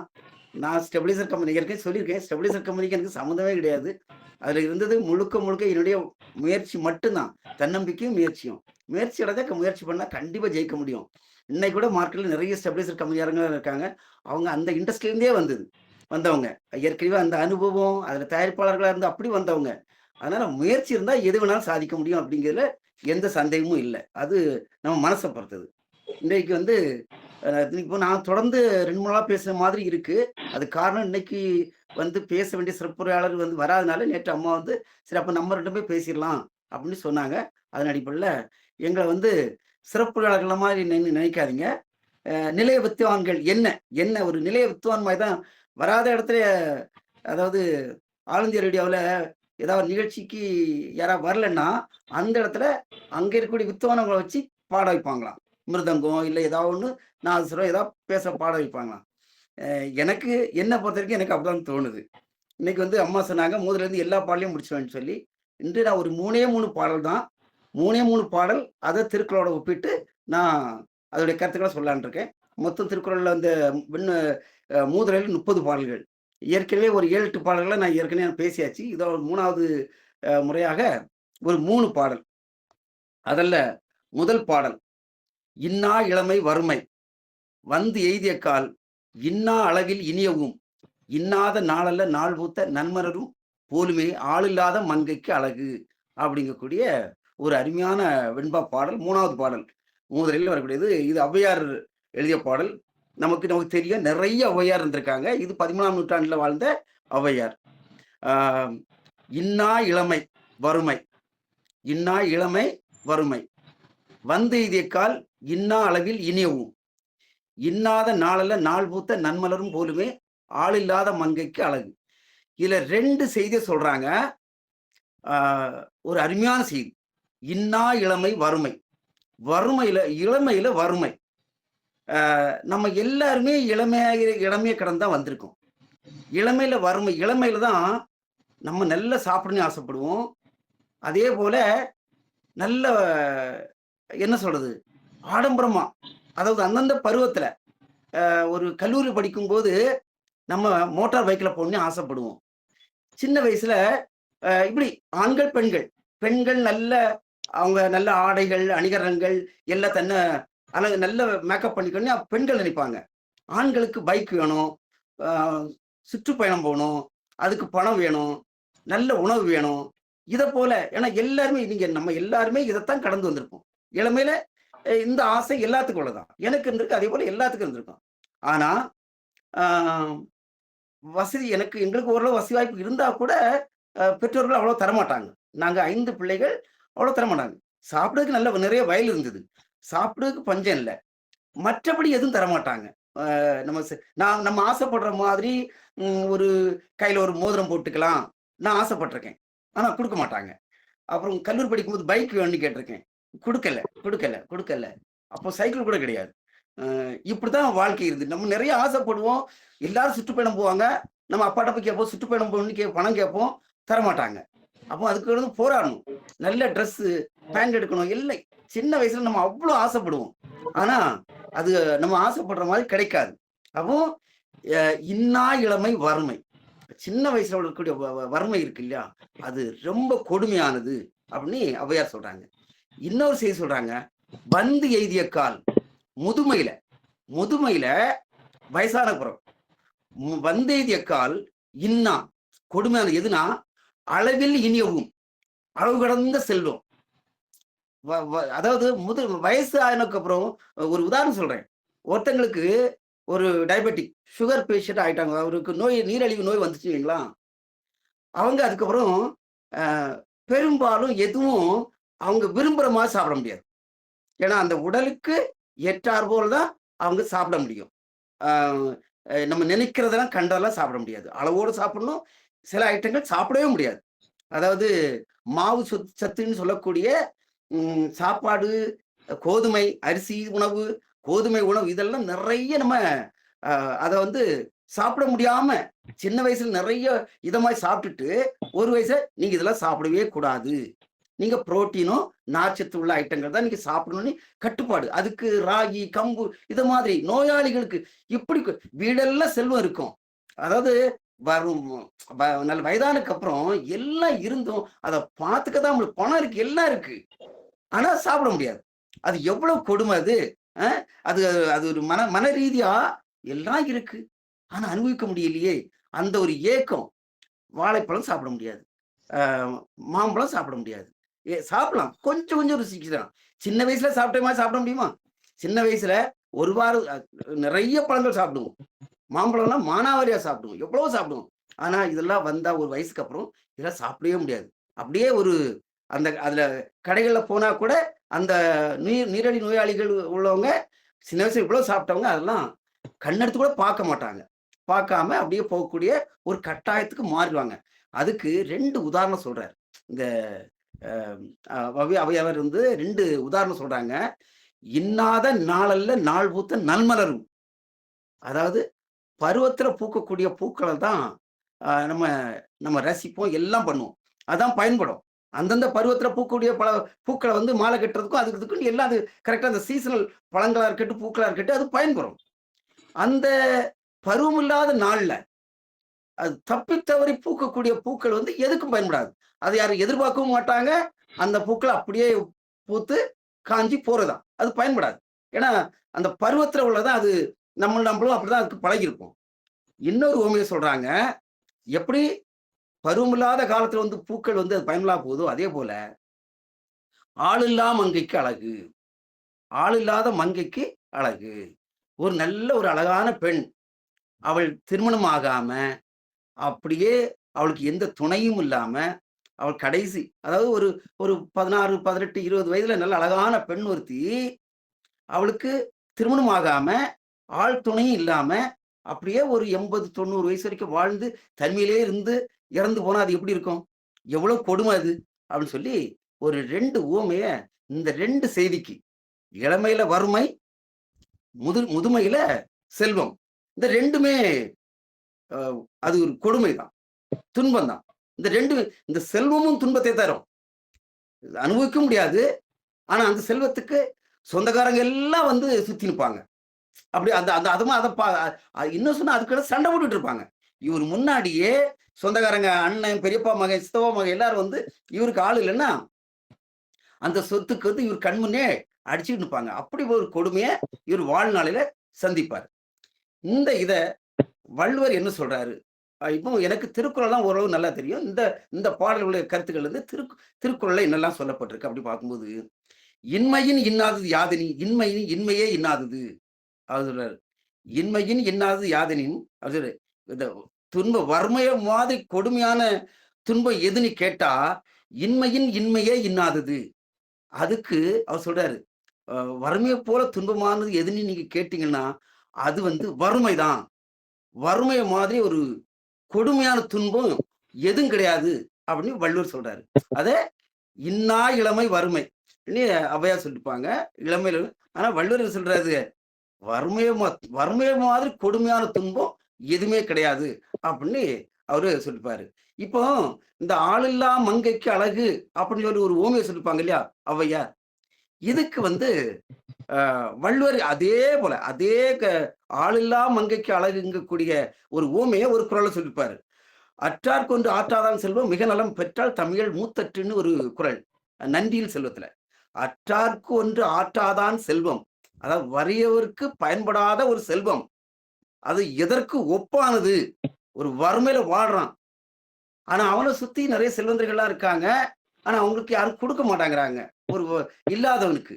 நான் ஸ்டெபிலைசர் கம்பெனி ஏற்கனவே சொல்லியிருக்கேன், ஸ்டெபிலைசர் கம்பெனிக்கு எனக்கு சம்மந்தமே கிடையாது. அதில் இருந்தது முழுக்க என்னுடைய முயற்சி மட்டும்தான். தன்னம்பிக்கையும் முயற்சியும். முயற்சி அடைஞ்சா முயற்சி பண்ணால் கண்டிப்பாக ஜெயிக்க முடியும். இன்னைக்கு கூட மார்க்கெட்டில் நிறைய ஸ்டெபிலைசர் கம்பெனியாரங்க இருக்காங்க. அவங்க அந்த இண்டஸ்ட்ரியிலேருந்தே வந்தவங்க, ஏற்கனவே அந்த அனுபவம், அதில் தயாரிப்பாளர்களாக இருந்து அப்படி வந்தவங்க. அதனால முயற்சி இருந்தால் எது வேணாலும் சாதிக்க முடியும் அப்படிங்கிறதுல எந்த சந்தேகமும் இல்லை. அது நம்ம மனசை பொறுத்தது. இன்றைக்கு வந்து இப்போ நான் தொடர்ந்து 2-3 நாளாக பேசுகிற மாதிரி இருக்கு. அது காரணம் இன்னைக்கு வந்து பேச வேண்டிய சிறப்புரையாளர் வந்து வராதனால நேற்று அம்மா வந்து சரி அப்போ நம்ம 2 பேரும் பேசிடலாம் அப்படின்னு சொன்னாங்க. அதன் அடிப்படையில் எங்களை வந்து சிறப்புரையாளர்கள் மாதிரி நினைக்காதீங்க. நிலைய வித்துவான்கள் என்ன ஒரு நிலைய வித்துவான் மாதிரி தான். வராத இடத்துல அதாவது ஆல் இந்தியா ரேடியோவில் ஏதாவது நிகழ்ச்சிக்கு யாராவது வரலன்னா அந்த இடத்துல அங்கே இருக்கக்கூடிய வித்துவானவங்களை வச்சு பாட வைப்பாங்களாம். மிருதங்கம் இல்லை ஏதாவது ஒன்று நாதஸ்வரம் ஏதாவது பேச பாட வைப்பாங்களாம். எனக்கு என்ன பொறுத்த வரைக்கும் எனக்கு அப்படிதான் தோணுது. இன்னைக்கு வந்து அம்மா சொன்னாங்க முதலேருந்து எல்லா பாடலையும் முடிச்சுவேன்னு சொல்லி. இன்று நான் ஒரு 3 பாடல் தான். 3 பாடல் அதை திருக்குறளோட ஒப்பிட்டு நான் அதோடைய கருத்துக்களை சொல்லலான் இருக்கேன். மொத்தம் திருக்குறளில் அந்த மூதுரையில் 30 பாடல்கள். ஏற்கனவே ஒரு 7-8 பாடல்களை நான் ஏற்கனவே பேசியாச்சு. இதோ 3வது முறையாக ஒரு 3 பாடல். அதில் முதல் பாடல் இன்னா இளமை வறுமை வந்து எய்திய கால் இன்னா அளவில் இனியவும் இன்னாத நாளல்ல நாள் பூத்த நன்மரரும் போலுமே ஆளில்லாத மங்கைக்கு அழகு அப்படிங்கக்கூடிய ஒரு அருமையான வெண்பா பாடல். 3வது பாடல் மூதுரையில் வரக்கூடியது. இது ஔவையார் எழுதிய பாடல். நமக்கு தெரியும் நிறைய ஔவையார் இருந்திருக்காங்க. இது 13ஆம் நூற்றாண்டில் வாழ்ந்த ஔவையார். இன்னா இளமை வறுமை இன்னா இளமை வறுமை வந்து எய்திய கால் இன்னா அளவில் இனியவும் இன்னாத நாளல்ல நாள் பூத்த நன்மலரும் போலுமே ஆளில்லாத மங்கைக்கு அழகு. இதுல 2 செய்தியை சொல்றாங்க. ஒரு அருமையான செய்தி. இன்னா இளமை வறுமை இளமையில வறுமை. நம்ம எல்லாருமே இளமையை கடந்து தான் வந்திருக்கோம். இளமையில வறுமை. இளமையில தான் நம்ம நல்ல சாப்பிடணும்னு ஆசைப்படுவோம். அதே போல நல்ல என்ன சொல்றது ஆடம்பரமா, அதாவது அந்தந்த பருவத்துல ஒரு கல்லூரி படிக்கும்போது நம்ம மோட்டார் பைக்கில் போகணும்னு ஆசைப்படுவோம். சின்ன வயசுல இப்படி ஆண்கள் பெண்கள் நல்ல அவங்க நல்ல ஆடைகள் அணிகலன்கள் எல்லாம் தன்னை நல்ல மேக்கப் பண்ணிக்கணும் பெண்கள் நினைப்பாங்க. ஆண்களுக்கு பைக் வேணும், சுற்றுப்பயணம் போகணும், அதுக்கு பணம் வேணும், நல்ல உணவு வேணும். இதை போல ஏன்னா எல்லாருமே நம்ம எல்லாருமே இதைத்தான் கடந்து வந்திருப்போம். இளமையில இந்த ஆசை எல்லாத்துக்கும் உள்ளதான். எனக்கு இருந்திருக்கு, அதே போல எல்லாத்துக்கும் இருந்திருக்கும். ஆனா வசதி எங்களுக்கு ஓரளவு வசதி வாய்ப்பு இருந்தா கூட பெற்றோர்கள் அவ்வளவு தரமாட்டாங்க. நாங்க 5 பிள்ளைகள் அவ்வளவு தரமாட்டாங்க. சாப்பிடுறதுக்கு நல்ல நிறைய வயல் இருந்தது, சாப்பிடுறதுக்கு பஞ்சம் இல்லை, மற்றபடி எதுவும் தரமாட்டாங்க. நம்ம ஆசைப்படுற மாதிரி ஒரு கையில ஒரு மோதிரம் போட்டுக்கலாம் நான் ஆசைப்பட்டிருக்கேன், ஆனா கொடுக்க மாட்டாங்க. அப்புறம் கல்லூரி படிக்கும்போது பைக் வேணும்னு கேட்டிருக்கேன், கொடுக்கல. அப்போ சைக்கிள் கூட கிடையாது. இப்படிதான் வாழ்க்கை இருந்து நம்ம நிறைய ஆசைப்படுவோம். எல்லாரும் சுற்றுப்பயணம் போவாங்க, நம்ம அப்பாட்ட போய் கேட்போம் சுற்றுப்பயணம் போகணும்னு பணம் கேட்போம், தரமாட்டாங்க. அப்போ அதுக்கு வந்து போராடணும், நல்ல ட்ரெஸ் பேண்ட் எடுக்கணும். இல்லை, சின்ன வயசுல நம்ம அவ்வளோ ஆசைப்படுவோம், ஆனா அது நம்ம ஆசைப்படுற மாதிரி கிடைக்காது. அப்போ இன்னா இளமை வறுமை, சின்ன வயசுல இருக்கக்கூடிய வறுமை இருக்கு இல்லையா, அது ரொம்ப கொடுமையானது அப்படின்னு ஔவையார் சொல்றாங்க. இன்னொரு செய்தி சொல்றாங்க, வந்து எய்திய கால் முதுமையில வயசான பிறகு வந்து எய்திய கால் இன்னா கொடுமையான எதுனா அளவில் இனியவும் அளவு கடந்த செல்வம். அதாவது வயசு ஆனதுக்கு அப்புறம் ஒரு உதாரணம் சொல்றேன். ஒருத்தங்களுக்கு ஒரு டயபெட்டிக் சுகர் பேஷண்ட் ஆயிட்டாங்க, அவருக்கு நீரிழிவு நோய் வந்துச்சுங்களா, அவங்க அதுக்கப்புறம் பெரும்பாலும் எதுவும் அவங்க விரும்புற மாதிரி சாப்பிட முடியாது. ஏன்னா அந்த உடலுக்கு ஏற்றார் போல் தான் அவங்க சாப்பிட முடியும். நம்ம நினைக்கிறதெல்லாம் கண்டதெல்லாம் சாப்பிட முடியாது, அளவோடு சாப்பிடணும். சில ஐட்டங்கள் சாப்பிடவே முடியாது. அதாவது மாவு சத்துன்னு சொல்லக்கூடிய சாப்பாடு, கோதுமை அரிசி உணவு, கோதுமை உணவு இதெல்லாம் நிறைய நம்ம அதை வந்து சாப்பிட முடியாம சின்ன வயசுல நிறைய இதை மாதிரி சாப்பிட்டுட்டு ஒரு வயசுல நீங்க இதெல்லாம் சாப்பிடவே கூடாது, நீங்க புரோட்டீனும் நார்ச்சத்து உள்ள ஐட்டங்கள் தான் நீங்க சாப்பிடணும்னு கட்டுப்பாடு. அதுக்கு ராகி கம்பு இது மாதிரி நோயாளிகளுக்கு இப்படி வீடெல்லாம் செல்வம் இருக்கும். அதாவது நல்ல வயதானுக்கு அப்புறம் எல்லாம் இருந்தும் அதை பார்த்துக்கதான் நம்மளுக்கு பணம் இருக்கு, எல்லாம் இருக்கு, ஆனா சாப்பிட முடியாது. அது எவ்வளவு கொடுமை அது. அது அது ஒரு மன ரீதியா எல்லாம் இருக்கு, ஆனா அனுபவிக்க முடியலையே, அந்த ஒரு ஏக்கம். வாழைப்பழம் சாப்பிட முடியாது, மாம்பழம் சாப்பிட முடியாது. சாப்பிடலாம், கொஞ்சம் கொஞ்சம் ருசிக்கலாம். சின்ன வயசுல சாப்பிட்ட மாதிரி சாப்பிட முடியுமா? சின்ன வயசுல ஒரு வாரம் நிறைய பழங்கள் சாப்பிடுவோம், மாம்பழம்லாம் மானாவாரியா சாப்பிடுவோம், எவ்வளவோ சாப்பிடுவோம். ஆனா இதெல்லாம் வந்தா ஒரு வயசுக்கு அப்புறம் இதெல்லாம் சாப்பிடவே முடியாது. அப்படியே ஒரு அதுல கடைகள்ல போனா கூட அந்த நீரிழிவு நோயாளிகள் உள்ளவங்க சின்ன வயசுல இவ்வளவு சாப்பிட்டவங்க அதெல்லாம் கண்ணெடுத்து கூட பார்க்க மாட்டாங்க. பார்க்காம அப்படியே போகக்கூடிய ஒரு கட்டாயத்துக்கு மாறிடுவாங்க. அதுக்கு 2 உதாரணம் சொல்றாரு. இந்த அவையவர் வந்து 2 உதாரணம் சொல்றாங்க. "இன்னாத நாளல்ல நாள் பூத்த நல்மலரும்." அதாவது பருவத்துல பூக்கக்கூடிய பூக்கள தான் நம்ம நம்ம ரசிப்போம், எல்லாம் பண்ணுவோம். அதான் பயன்படும். அந்தந்த பருவத்துல பூக்கக்கூடிய பூக்கள வந்து மாலை கட்டுறதுக்கும், அதுக்கு இதுக்குன்னு எல்லாம் அது கரெக்ட்டா அந்த சீசனல் பழங்களா இருக்கட்டும், பூக்களா இருக்கட்டும், அது பயன்பெறும். அந்த பருவமில்லாத நாள்ல, அது தப்பி தவறி பூக்கக்கூடிய பூக்கள் வந்து எதுக்கும் பயன்படாது. அதை யாரும் எதிர்பார்க்கவும் மாட்டாங்க. அந்த பூக்கள் அப்படியே பூத்து காஞ்சு போறதுதான். அது பயன்படாது. ஏன்னா, அந்த பருவத்துல உள்ளதான் அது நம்மளும் அப்படிதான் அதுக்கு பழகியிருப்போம். இன்னொரு உவமைய சொல்றாங்க. எப்படி பருவமில்லாத காலத்துல வந்து பூக்கள் வந்து அது பயனில்லாம போகுதோ, அதே போல ஆளில்லா மங்கைக்கு அழகு. ஆளில்லாத மங்கைக்கு அழகு. ஒரு நல்ல ஒரு அழகான பெண். அவள் திருமணம் ஆகாம, அப்படியே அவளுக்கு எந்த துணையும் இல்லாம, அவள் கடைசி அதாவது ஒரு ஒரு 16, 18, 20 வயதுல நல்ல அழகான பெண் ஒருத்தி, அவளுக்கு திருமணம் ஆகாம, ஆள் துணையும் இல்லாம, அப்படியே ஒரு 80, 90 வயசு வரைக்கும் வாழ்ந்து, தனிமையிலே இருந்து இறந்து போனா அது எப்படி இருக்கும்? எவ்வளவு கொடுமை அது? அப்படின்னு சொல்லி ஒரு 2 உவமைய இந்த 2 செய்திக்கு, இளமையில வறுமை, முதுமையில செல்வம். இந்த 2மே அ அது ஒரு கொடுமை தான். துன்பம் தான். இந்த செல்வமும் துன்பத்தை தரும். அனுபவிக்க முடியாது. ஆனா அந்த செல்வத்துக்கு சொந்தக்காரங்க எல்லாம் வந்து சுத்தி நிப்பாங்க. அப்படி அந்த அந்த அதுமா அத பா இன்னும் சொன்னா அதுக்கு சண்டை போட்டுட்டு இருப்பாங்க. இவரு முன்னாடியே சொந்தக்காரங்க அண்ணன், பெரியப்பா மகன், சித்தப்பா மகன் எல்லாரும் வந்து இவருக்கு ஆள் இல்லன்னா, அந்த சொத்துக்கு வந்து இவர் கண் முன்னே அடிச்சுட்டு நிப்பாங்க. அப்படி ஒரு கொடுமைய இவர் வாழ்நாளில சந்திப்பார். இத வள்ளுவர் என்ன சொல்றாரு? இப்போ எனக்கு திருக்குறள்லாம் ஓரளவு நல்லா தெரியும். இந்த இந்த பாடலுடைய கருத்துக்கள் வந்து திருக்குறள்ல என்னெல்லாம் சொல்லப்பட்டிருக்கு அப்படி பார்க்கும்போது, "இன்மையின் இன்னாதது யாதெனின் இன்மையின் இன்மையே இன்னாதது." அவர் சொல்றாரு. "இன்மையின் இன்னாதது யாதெனின்" அவர் சொல்றாரு. இந்த வறுமைய மாதிரி கொடுமையான துன்பம் எதுன்னு கேட்டா, "இன்மையின் இன்மையே இன்னாதது." அதுக்கு அவர் சொல்றாரு, வறுமைய போல துன்பமானது எதுன்னு நீங்க கேட்டீங்கன்னா, அது வந்து வறுமைதான். வறுமைய மாதிரி ஒரு கொடுமையான துன்பம் எதுவும் கிடையாது அப்படின்னு வள்ளுவர் சொல்றாரு. அத இன்னா இளமை வறுமை ஔவையார் சொல்லிருப்பாங்க. இளமையில ஆனா வள்ளுவர் என்ன சொல்றாரு, வறுமைய வறுமைய மாதிரி கொடுமையான துன்பம் எதுவுமே கிடையாது அப்படின்னு அவரு சொல்லிருப்பாரு. இப்போ இந்த ஆளில்லா மங்கைக்கு அழகு அப்படின்னு சொல்லி ஒரு உவமைய சொல்லிருப்பாங்க இல்லையா ஔவையார். இதுக்கு வந்து வள்ளுவர் அதே போல அதே ஆளில்லா மங்கைக்கு அழகுங்கக்கூடிய ஒரு உவமைய ஒரு குறள்ல சொல்லிருப்பாரு. "அற்றார் கொண்டு ஆற்றாதான் செல்வம் மிக நலம் பெற்றால் தமிழ் மூத்தற்றுன்னு" ஒரு குறள். நன்றியில் செல்வத்துல. "அற்றார்க்கு ஒன்று ஆற்றாதான் செல்வம்." அதாவது வறியவருக்கு பயன்படாத ஒரு செல்வம். அது எதற்கு ஒப்பானது? ஒரு வறுமையில வாழ்றான். ஆனா அவன சுத்தி நிறைய செல்வந்தர்கள்லாம் இருக்காங்க. ஆனா அவங்களுக்கு யாரும் குடுக்க மாட்டேங்கிறாங்க. ஒரு இல்லாதவனுக்கு.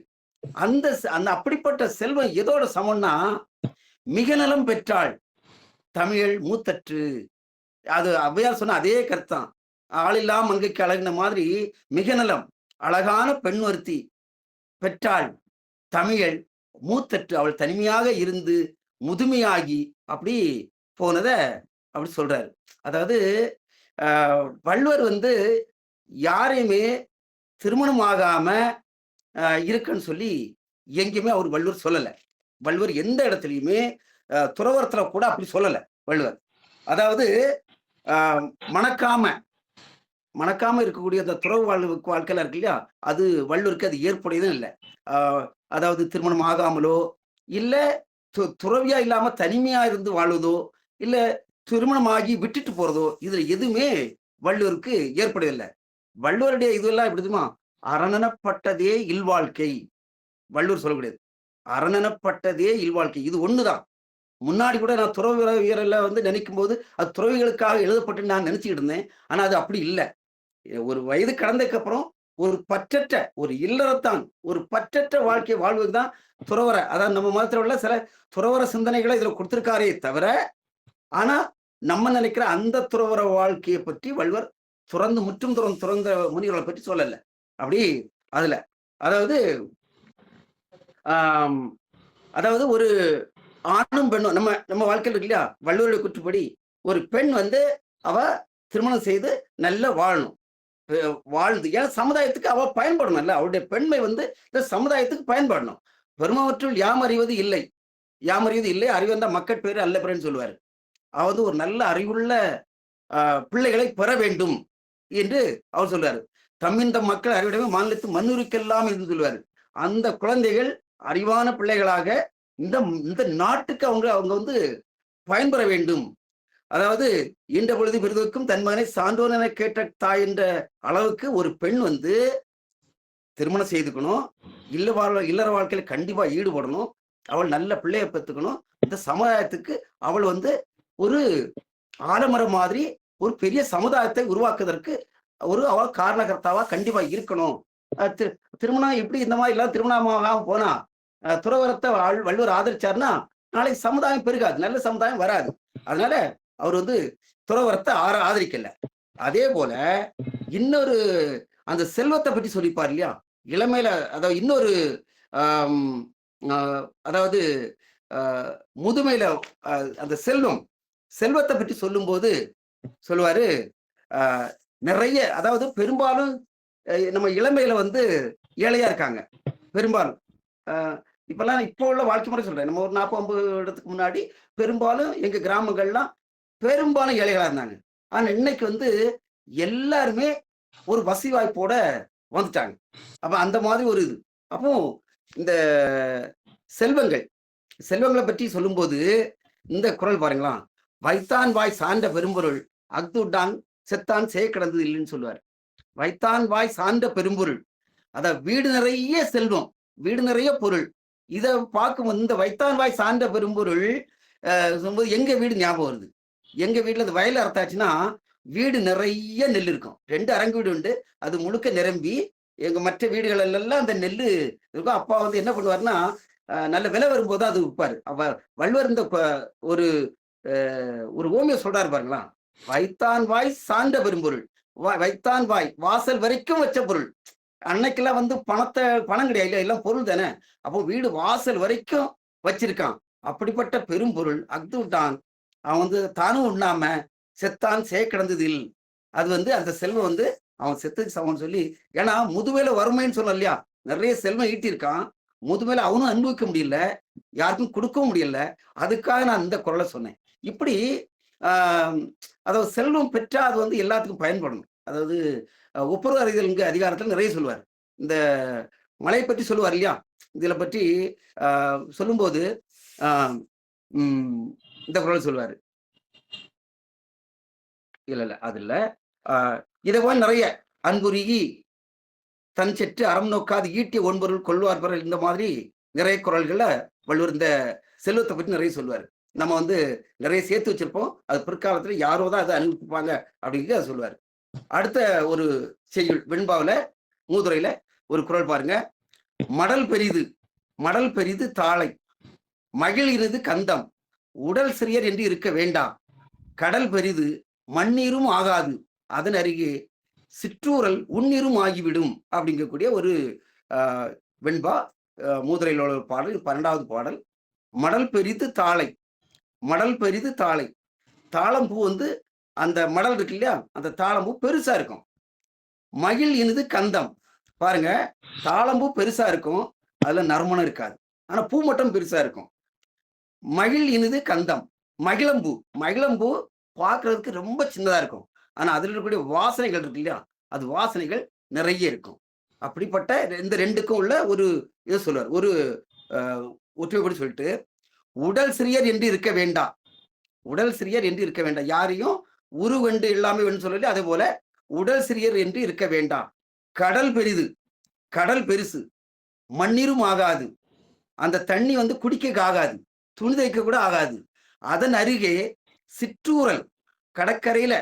அந்த அந்த அப்படிப்பட்ட செல்வம் எதோட சமம்னா, "மிக நலம் பெற்றாள் தமிழ் மூத்தற்று." அது ஔவையார் சொன்ன அதே கருத்தான். ஆளில்லா மங்கைக்கு அழகுன மாதிரி மிக நலம் அழகான பெண் ஒருத்தி பெற்றாள் தமிழ் மூத்தற்று. அவள் தனிமையாக இருந்து முதுமையாகி அப்படி போனத அப்படி சொல்றாரு. அதாவது வள்ளுவர் வந்து யாரையுமே திருமணம் ஆகாம இருக்குன்னு சொல்லி எங்கேயுமே அவர் வள்ளுவர் சொல்லல. வள்ளுவர் எந்த இடத்துலயுமே துறவரத்துல கூட அப்படி சொல்லல வள்ளுவர். அதாவது மணக்காம இருக்கக்கூடிய அந்த துறவு வாழ்க்கையில இருக்கு இல்லையா, அது வள்ளுவருக்கு அது ஏற்புடையதும் இல்லை. அதாவது திருமணம் ஆகாமலோ, இல்ல துறவியா இல்லாம தனிமையா இருந்து வாழ்வதோ, இல்ல திருமணம் ஆகி விட்டுட்டு போறதோ, இதுல எதுவுமே வள்ளுவருக்கு ஏற்புடையதில்லை. வள்ளுவருடைய இதெல்லாம் எப்படி தெரியுமா? "அறனெனப்பட்டதே இல்வாழ்க்கை." வள்ளுவர் சொல்லக்கூடியது. "அறனெனப்பட்டதே இல்வாழ்க்கை." இது ஒண்ணுதான். முன்னாடி கூட நான் துறவியறல வந்து நினைக்கும்போது, அது துறவிகளுக்காக எழுதப்பட்டுன்னு நான் நினைச்சுக்கிட்டு இருந்தேன். ஆனா அது அப்படி இல்ல. ஒரு வயது கடந்ததுக்கு அப்புறம் ஒரு பற்றற்ற ஒரு இல்லறத்தான், ஒரு பற்றற்ற வாழ்க்கை வாழ்வது தான் துறவற. அதாவது நம்ம மதத்துல உள்ள சில துறவற சிந்தனைகளை இதுல குடுத்திருக்காரே தவிர, ஆனா நம்ம நினைக்கிற அந்த துறவற வாழ்க்கையை பற்றி வள்ளுவர் முற்றும் துறந்த முனிவர்களை பற்றி சொல்லல. அப்படி அதுல அதாவது அதாவது ஒரு ஆணும் பெண்ணும் நம்ம வாழ்க்கையில் இருக்கு இல்லையா, வள்ளுவருடைய கூற்றுப்படி ஒரு பெண் அவ திருமணம் செய்து நல்லா வாழணும், வாழ்ந்து ஏன்னா சமுதாயத்துக்கு அவ பயன்படணும்ல, அவருடைய பெண்மை இந்த சமுதாயத்துக்கு பயன்படணும். பெருமவற்றுள் யாம் அறிவது இல்லை, யாம் அறிவது இல்லை, அறிவந்த மக்கள் பேரு அல்ல பிறன்னு சொல்லுவாரு. அவ ஒரு நல்ல அறிவுள்ள பிள்ளைகளை பெற வேண்டும் என்று அவர் சொல்றாரு. தம்மிந்த மக்கள் அறிவிடமே மாநிலத்து மண்ணுரிக்கெல்லாம் என்று சொல்லுவாரு. அந்த குழந்தைகள் அறிவான பிள்ளைகளாக இந்த நாட்டுக்கு அவங்க பயன்பெற வேண்டும். அதாவது இன்ற பொழுது பெரிதுக்கும் தன் மகனை சான்றோன் என கேட்ட தாய் என்ற அளவுக்கு ஒரு பெண் திருமணம் செய்துக்கணும், இல்லற வாழ்க்கையில கண்டிப்பா ஈடுபடணும், அவள் நல்ல பிள்ளைய பெற்றுக்கணும், இந்த சமுதாயத்துக்கு அவள் ஒரு ஆலமரம் மாதிரி ஒரு பெரிய சமுதாயத்தை உருவாக்குவதற்கு அவள் காரணகர்த்தாவா கண்டிப்பா இருக்கணும். திருமணம் எப்படி இந்த மாதிரி எல்லாம் திருமணமாக போனா துறவரத்தை வள்ளுவர் ஆதரிச்சாருன்னா நாளைக்கு சமுதாயம் பெருகாது, நல்ல சமுதாயம் வராது. அதனால அவர் துறவரத்தை ஆதரிக்கல. அதே போல இன்னொரு அந்த செல்வத்தை பற்றி சொல்லிப்பார் இல்லையா, இளமையில அதாவது இன்னொரு அதாவது முதுமையில அந்த செல்வத்தை பற்றி சொல்லும் போது சொல்லுவாரு, நிறைய அதாவது பெரும்பாலும் நம்ம இளமையில ஏழையா இருக்காங்க பெரும்பாலும். இப்பெல்லாம் இப்போ உள்ள வாழ்க்கை முறை சொல்றேன், நம்ம ஒரு 40-50 வருடத்துக்கு முன்னாடி பெரும்பாலும் எங்க கிராமங்கள்லாம் பெரும்பாலும் ஏழைகளா இருந்தாங்க. ஆனா இன்னைக்கு எல்லாருமே ஒரு வசதி வாய்ப்போட வந்துட்டாங்க. அப்ப அந்த மாதிரி ஒரு இது. அப்போ இந்த செல்வங்களை பற்றி சொல்லும்போது இந்த குறள் பாருங்களா, வைத்தான் வாய் சான்ற பெரும்பொருள் அக்துட்டான் செத்தான் கிடந்தது இல்லைன்னு சொல்லுவார். வைத்தான் வாய் சான்ற பெரும்பொருள், அத வீடு நிறைய செல்வம், வீடு நிறைய பொருள். இத பார்க்கும் இந்த வைத்தான் வாய் சான்ற பெரும்பொருள் சொல்லும்போது எங்க வீடு ஞாபகம் வருது. எங்க வீட்டுல இந்த வயல் அறுத்தாச்சுன்னா வீடு நிறைய நெல் இருக்கும், 2 அரங்கு வீடு உண்டு, அது முழுக்க நிரம்பி எங்க மற்ற வீடுகள் எல்லாம் அந்த நெல் இருக்கும். அப்பா என்ன பண்ணுவாருன்னா நல்ல விலை வரும்போது அது விற்பாரு. வள்ளுவர் இந்த ஒரு ஓமிய சொல்றாரு பாருங்களா, வைத்தான் வாய் சான்ற பெரும்பொருள், வைத்தான் வாய் வாசல் வரைக்கும் வச்ச பொருள். அன்னைக்கெல்லாம் பணம் கிடையாது, எல்லாம் பொருள் தானே. அப்போ வீடு வாசல் வரைக்கும் வச்சிருக்கான். அப்படிப்பட்ட பெரும்பொருள் அக்துட்டான், அவன் தானும் உண்ணாம செத்தான் கிடந்ததில். அது அந்த செல்வம் அவன் செத்துக்கு சமம்னு சொல்லி, ஏன்னா முதுமையில வறுமைன்னு சொல்ல இல்லையா, நிறைய செல்வம் ஈட்டியிருக்கான், முதுமையில அவனும் அனுபவிக்க முடியல, யாருக்கும் கொடுக்கவும் முடியல. அதுக்காக நான் இந்த குறளை சொன்னேன். இப்படி அதாவது செல்வம் பெற்றா அது எல்லாத்துக்கும் பயன்படணும். அதாவது ஒப்புரவு அறிதல் அதிகாரத்தில் நிறைய சொல்லுவார். இந்த மலையை பற்றி சொல்லுவார் இல்லையா, இதுல பற்றி சொல்லும்போது இந்த குறள் சொல்லுவாரு. இல்ல அது இல்ல, இதை போல் நிறைய அன்புருகி தன் செற்று அறம் நோக்காது ஈட்டிய ஒன்பொருள் கொள்வார் பொருள், இந்த மாதிரி நிறைய குறள்கள்ல வள்ளுவர் இந்த செல்வத்தை பற்றி நிறைய சொல்லுவார். நம்ம நிறைய சேர்த்து வச்சிருப்போம், அது பிற்காலத்துல யாரோ தான் அதை அனுப்பிப்பாங்க அப்படிங்கிறது அதை சொல்லுவார். அடுத்த ஒரு செய்யுள் வெண்பாவில மூதுரையில ஒரு குறள் பாருங்க. மடல் பெரிது தாளை, மகிழ் இருந்து கந்தம், உடல் சிறியர் என்று இருக்க வேண்டாம், கடல் பெரிது மண்ணீரும் ஆகாது, அதன் அருகே சிற்றூரல் உண்ணீரும் ஆகிவிடும் அப்படிங்கக்கூடிய ஒரு வெண்பா மூதுரையில் உள்ள பாடல். 12வது பாடல். மடல் பெரிது தாளை, தாளம்பூ அந்த மடல் இருக்கு இல்லையா, அந்த தாளம்பூ பெருசா இருக்கும். மகிழ் இனிது கந்தம், பாருங்க தாளம்பூ பெருசா இருக்கும், அதுல நறுமணம் இருக்காது, ஆனா பூ மட்டும் பெருசா இருக்கும். மகிழ் இனிது கந்தம், மகிழம்பூ பார்க்கறதுக்கு ரொம்ப சின்னதா இருக்கும், ஆனா அதுல இருக்கக்கூடிய வாசனைகள் இருக்கு இல்லையா, அது வாசனைகள் நிறைய இருக்கும். அப்படிப்பட்ட இந்த ரெண்டுக்கும் உள்ள ஒரு இதை சொல்லுவார், ஒரு ஒற்றுமைப்படி சொல்லிட்டு, உடல் சிறியர் என்று இருக்க வேண்டாம், உடல் சிறியர் என்று இருக்க வேண்டாம், யாரையும் உருவென்று எல்லாமே வேணும் சொல்லி, அதே போல உடல் சிறியர் என்று இருக்க வேண்டாம். கடல் பெருசு, மண்ணீரும் ஆகாது, அந்த தண்ணி குடிக்க ஆகாது, துணி தைக்க கூட ஆகாது, அதன் அருகே சிற்றூரல், கடற்கரையில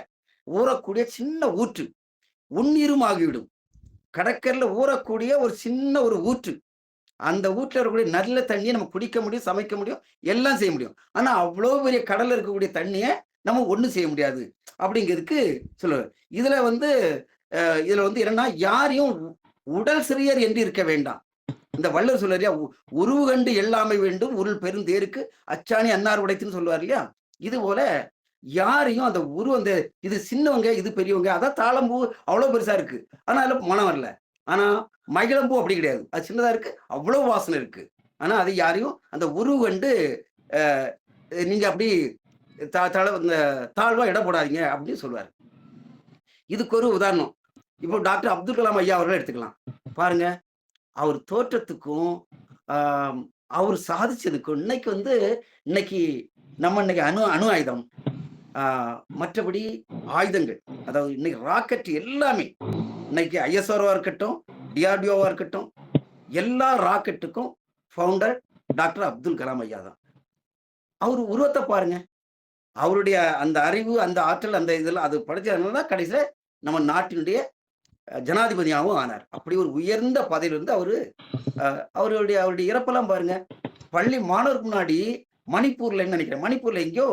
ஊறக்கூடிய சின்ன ஊற்று, உண்ணீரும் ஆகிவிடும். கடற்கரையில ஊறக்கூடிய ஒரு சின்ன ஒரு ஊற்று, அந்த ஊற்றுல இருக்கக்கூடிய நல்ல தண்ணியை நம்ம குடிக்க முடியும், சமைக்க முடியும், எல்லாம் செய்ய முடியும். ஆனா அவ்வளவு பெரிய கடல்ல இருக்கக்கூடிய தண்ணியை நம்ம ஒண்ணும் செய்ய முடியாது அப்படிங்கிறதுக்கு சொல்லுவார். இதுல வந்து என்னன்னா, யாரையும் உடல் சிறியர் என்று இருக்க வேண்டாம். இந்த வள்ளுவர் சொல்றாரு இல்லையா, உருவு கண்டு எல்லாமை வேண்டும் உருள் பெருந்தேருக்கு அச்சாணி அன்னார் உடைத்துன்னு சொல்லுவார் இல்லையா. இது போல யாரையும் அந்த அந்த இது சின்னவங்க இது பெரியவங்க, அதான் தாளம்பூ அவ்வளவு பெருசா இருக்கு, ஆனா அதுல மனம் வரல. ஆனா மகிழம்பூ அப்படி கிடையாது, அது சின்னதா இருக்கு, அவ்வளவு வாசனை இருக்கு. ஆனா அது யாரையும் அந்த உருவு கண்டு நீங்க அப்படி இந்த தாழ்வா இடம் போடாதீங்க அப்படின்னு சொல்லுவாரு. இதுக்கு ஒரு உதாரணம், இப்போ டாக்டர் அப்துல் கலாம் ஐயா அவர்கள் எடுத்துக்கலாம். பாருங்க, அவர் தோற்றத்துக்கும் அவர் சாதிச்சதுக்கும் இன்னைக்கு நம்ம அணு ஆயுதம், மற்றபடி ஆயுதங்கள், அதாவது இன்னைக்கு ராக்கெட் எல்லாமே, இன்னைக்கு ஐஎஸ்ஆர்ஓவா இருக்கட்டும், டிஆர்டிஓவா இருக்கட்டும், எல்லா ராக்கெட்டுக்கும் ஃபவுண்டர் டாக்டர் அப்துல் கலாம் ஐயா தான். அவர் உருவத்தை பாருங்க, அவருடைய அந்த அறிவு, அந்த ஆற்றல், அந்த இதெல்லாம் அது படிச்சதுனால தான் கடைசியில நம்ம நாட்டினுடைய ஜனாதிபதியாகவும் ஆனார். அப்படி ஒரு உயர்ந்த பதவியிலிருந்து அவருடைய இறப்பெல்லாம் பாருங்க. பள்ளி மாணவருக்கு முன்னாடி மணிப்பூர்ல நினைக்கிறேன், மணிப்பூர்ல எங்கேயோ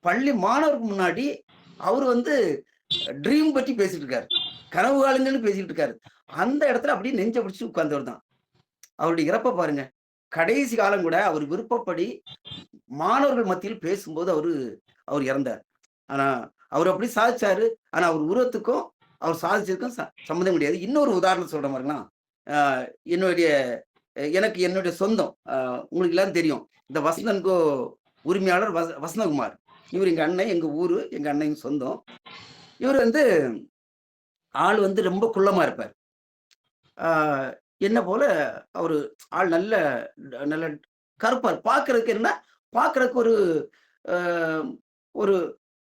பள்ளி மாணவருக்கு முன்னாடி அவர் ட்ரீம் பற்றி பேசிட்டு இருக்காரு, கனவு காலங்கள்னு பேசிட்டு இருக்காரு. அந்த இடத்துல அப்படியே நெஞ்ச பிடிச்சு உட்கார்ந்தவர் தான். அவருடைய இறப்பை பாருங்க. கடைசி காலம் கூட அவர் விருப்பப்படி மாணவர்கள் மத்தியில் பேசும்போது அவர் இறந்தார். ஆனா அவர் அப்படி சாதிச்சாரு. ஆனா அவர் உருவத்துக்கும் அவர் சாதிச்சதுக்கும் சம்மந்தம் கிடையாது. இன்னொரு உதாரணம் சொல்ற மாதிரினா, என்னுடைய சொந்தம், உங்களுக்கு எல்லாம் தெரியும், இந்த வசந்தன்கோ உரிமையாளர் வசந்தகுமார். இவர் எங்க அண்ணன், எங்க ஊரு, எங்க அண்ணன் சொந்தம். இவர் ஆள் ரொம்ப குள்ளமா இருப்பார். என்ன போல அவரு ஆள் நல்ல நல்ல கருப்பார். பார்க்கறதுக்கு ஒரு ஒரு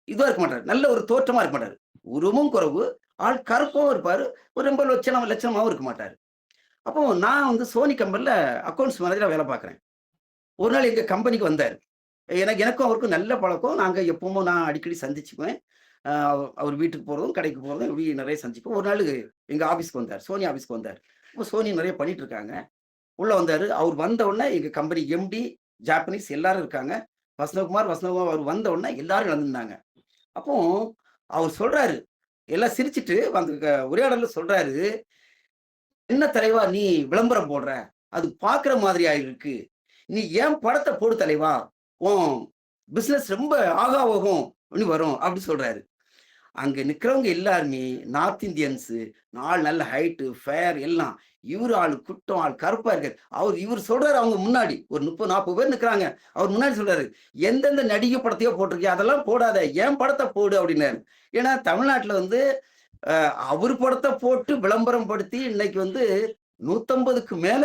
இதுவா இருக்க மாட்டாரு, நல்ல ஒரு தோற்றமா இருக்க மாட்டாரு. உருவமும் குறைவு, ஆள் கருப்பாவும் இருப்பாரு, ஒரு ரொம்ப லட்சணமாவும் இருக்க மாட்டாரு. அப்போ நான் சோனி கம்பெனில அக்கௌண்ட்ஸ் மேனேஜரா வேலை பார்க்குறேன். ஒரு நாள் எங்க கம்பெனிக்கு வந்தாரு. எனக்கும் அவருக்கும் நல்ல பழக்கம். நான் அடிக்கடி சந்திச்சுக்குவேன். அவர் வீட்டுக்கு போறதும், கடைக்கு போறதும் இப்படி நிறைய சந்திப்போம். ஒரு நாள் எங்க ஆபீஸ்க்கு வந்தார், சோனி ஆபீஸ்க்கு வந்தார். இப்போ சோனி நிறைய பண்ணிட்டு இருக்காங்க. உள்ள வந்தாரு. அவர் வந்த உடனே எங்க கம்பெனி எம்டி, ஜாப்பனீஸ் எல்லாரும் இருக்காங்க. வசந்தகுமார் அவர் வந்த உடனே எல்லாரும் இழந்திருந்தாங்க. அப்போ அவர் சொல்றாரு, எல்லாம் சிரிச்சுட்டு அந்த உரையாடல சொல்றாரு, என்ன தலைவா நீ விளம்பரம் போடுற, அது பாக்குற மாதிரியா இருக்கு, நீ ஏன் படத்தை போடு தலைவா, உன் பிசினஸ் ரொம்ப ஆகாவோகம் வரும் அப்படி சொல்றாரு. அங்க நிக்கிறவங்க எல்லாருமே நார்த் இந்தியன்ஸ், நல்ல ஹைட்டு ஃபேர் எல்லாம். இவரு ஆளு குட்டம், ஆள் கருப்பா இருக்காரு. இவர் சொல்றாரு, அவங்க முன்னாடி ஒரு 30-40 பேர் நிக்கிறாங்க. அவர் முன்னாடி சொல்றாரு, எந்தெந்த நடிகை படத்தையோ போட்டிருக்கியா, அதெல்லாம் போடாத, என் படத்தை போடு அப்படின்னாரு. ஏன்னா தமிழ்நாட்டுல அவர் படத்தை போட்டு விளம்பரம் படுத்தி இன்னைக்கு 150க்கு மேல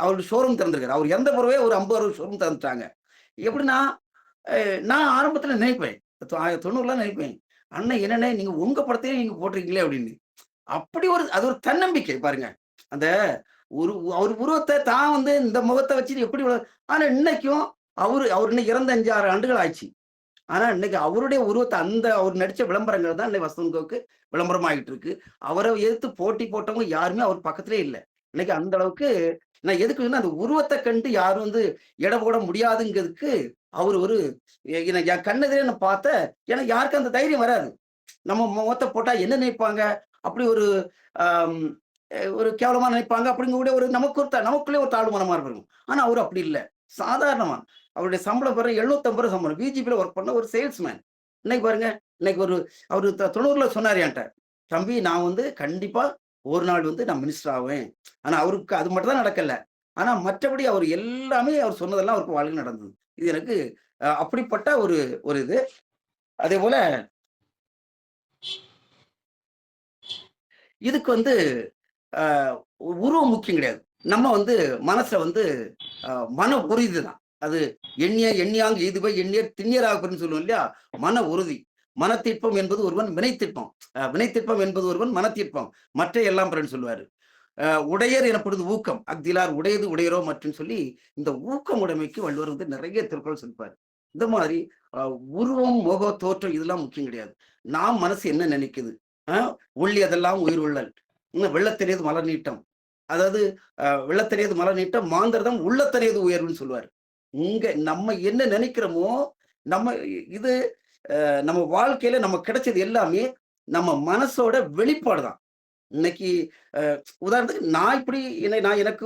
அவருக்கு ஷோரூம் திறந்திருக்காரு. அவர் இறந்த பிறவே ஒரு 50-60 ஷோரூம் திறந்துட்டாங்க. எப்படின்னா, நான் ஆரம்பத்துல நினைப்பேன், 90லாம் நினைப்பேன், அண்ணன் என்னண்ணே நீங்க உங்க படத்தையும் நீங்க போட்டிருக்கீங்களே அப்படின்னு. அப்படி அது ஒரு தன்னம்பிக்கை பாருங்க. அந்த அவர் உருவத்தை தான் இந்த முகத்தை வச்சு எப்படி, ஆனா இன்னைக்கும் அவர் இன்னைக்கு இறந்த 5-6 ஆண்டுகள் ஆச்சு. ஆனா இன்னைக்கு அவருடைய உருவத்தை அவர் நடிச்ச விளம்பரங்கள் தான் இன்னைக்கு வசந்தனுக்கு விளம்பரம் ஆகிட்டு இருக்கு. அவரை எதிர்த்து போட்டி போட்டவங்க யாருமே அவர் பக்கத்திலே இல்லை. இன்னைக்கு அந்த அளவுக்கு நான் எதுக்கு அந்த உருவத்தை கண்டு யாரும் எடை போட முடியாதுங்கிறதுக்கு அவர் என் கண்ணெதிரே நான் பார்த்த, எனக்கு யாருக்கும் அந்த தைரியம் வராது. நம்ம முகத்தை போட்டா என்ன நினைப்பாங்க, அப்படி ஒரு கேவலமா நினைப்பாங்க அப்படிங்கக்கூடிய நமக்குள்ளே ஒரு தாழ்வு மனமா இருக்கும். ஆனா அவரு அப்படி இல்லை, சாதாரணமா அவருடைய சம்பளம் பெற 750 ரூபாய் சம்பளம், பிஜேபியில ஒர்க் பண்ண ஒரு சேல்ஸ்மேன். இன்னைக்கு பாருங்க, இன்னைக்கு அவரு 90ல சொன்னார் என்கிட்ட, தம்பி நான் கண்டிப்பா ஒரு நாள் நான் மினிஸ்டர் ஆவேன். ஆனா அவருக்கு அது மட்டும் தான் நடக்கல. ஆனா மற்றபடி அவர் எல்லாமே அவர் சொன்னதெல்லாம் அவருக்கு வாழ்க்கை நடந்தது. இது எனக்கு அப்படிப்பட்ட ஒரு இது. அதே போல இதுக்கு உருவம் முக்கியம் கிடையாது. நம்ம மனசுல மன உறுதி தான். அது எண்ணியாங்கு இதுவை எண்ணியர் திண்ணியராக சொல்லுவோம் இல்லையா. மன உறுதி, மனத்திற்பம் என்பது ஒருவன் வினைத்திற்பம், வினைத்திற்பம் என்பது ஒருவன் மனத்திற்பம், மற்ற எல்லாம் பிறன் சொல்லுவாரு. உடையர் எனப்படுது ஊக்கம், அக்திலார் உடையது உடையரோ மற்றும் சொல்லி இந்த ஊக்கம் உடைமைக்கு வள்ளுவர் நிறைய திருக்குறள் சொல்லிப்பாரு. இந்த மாதிரி உருவம், முக, தோற்றம் இதெல்லாம் முக்கியம் கிடையாது. நாம் மனசு என்ன நினைக்குது, ஒள்ளி அதெல்லாம் உயிர் உள்ளல், வெள்ளத்தெரியது மலர் நீட்டம், அதாவது வெள்ளத்தெரியது மலர் நீட்டம், மாந்தர்தம் உள்ளத்தெரியது உயர்வுன்னு சொல்லுவார். நம்ம என்ன நினைக்கிறோமோ நம்ம இது நம்ம வாழ்க்கையில நம்ம கிடைச்சது எல்லாமே நம்ம மனசோட வெளிப்பாடு தான். இன்னைக்கு உதாரணத்துக்கு நான் இப்படி நான் எனக்கு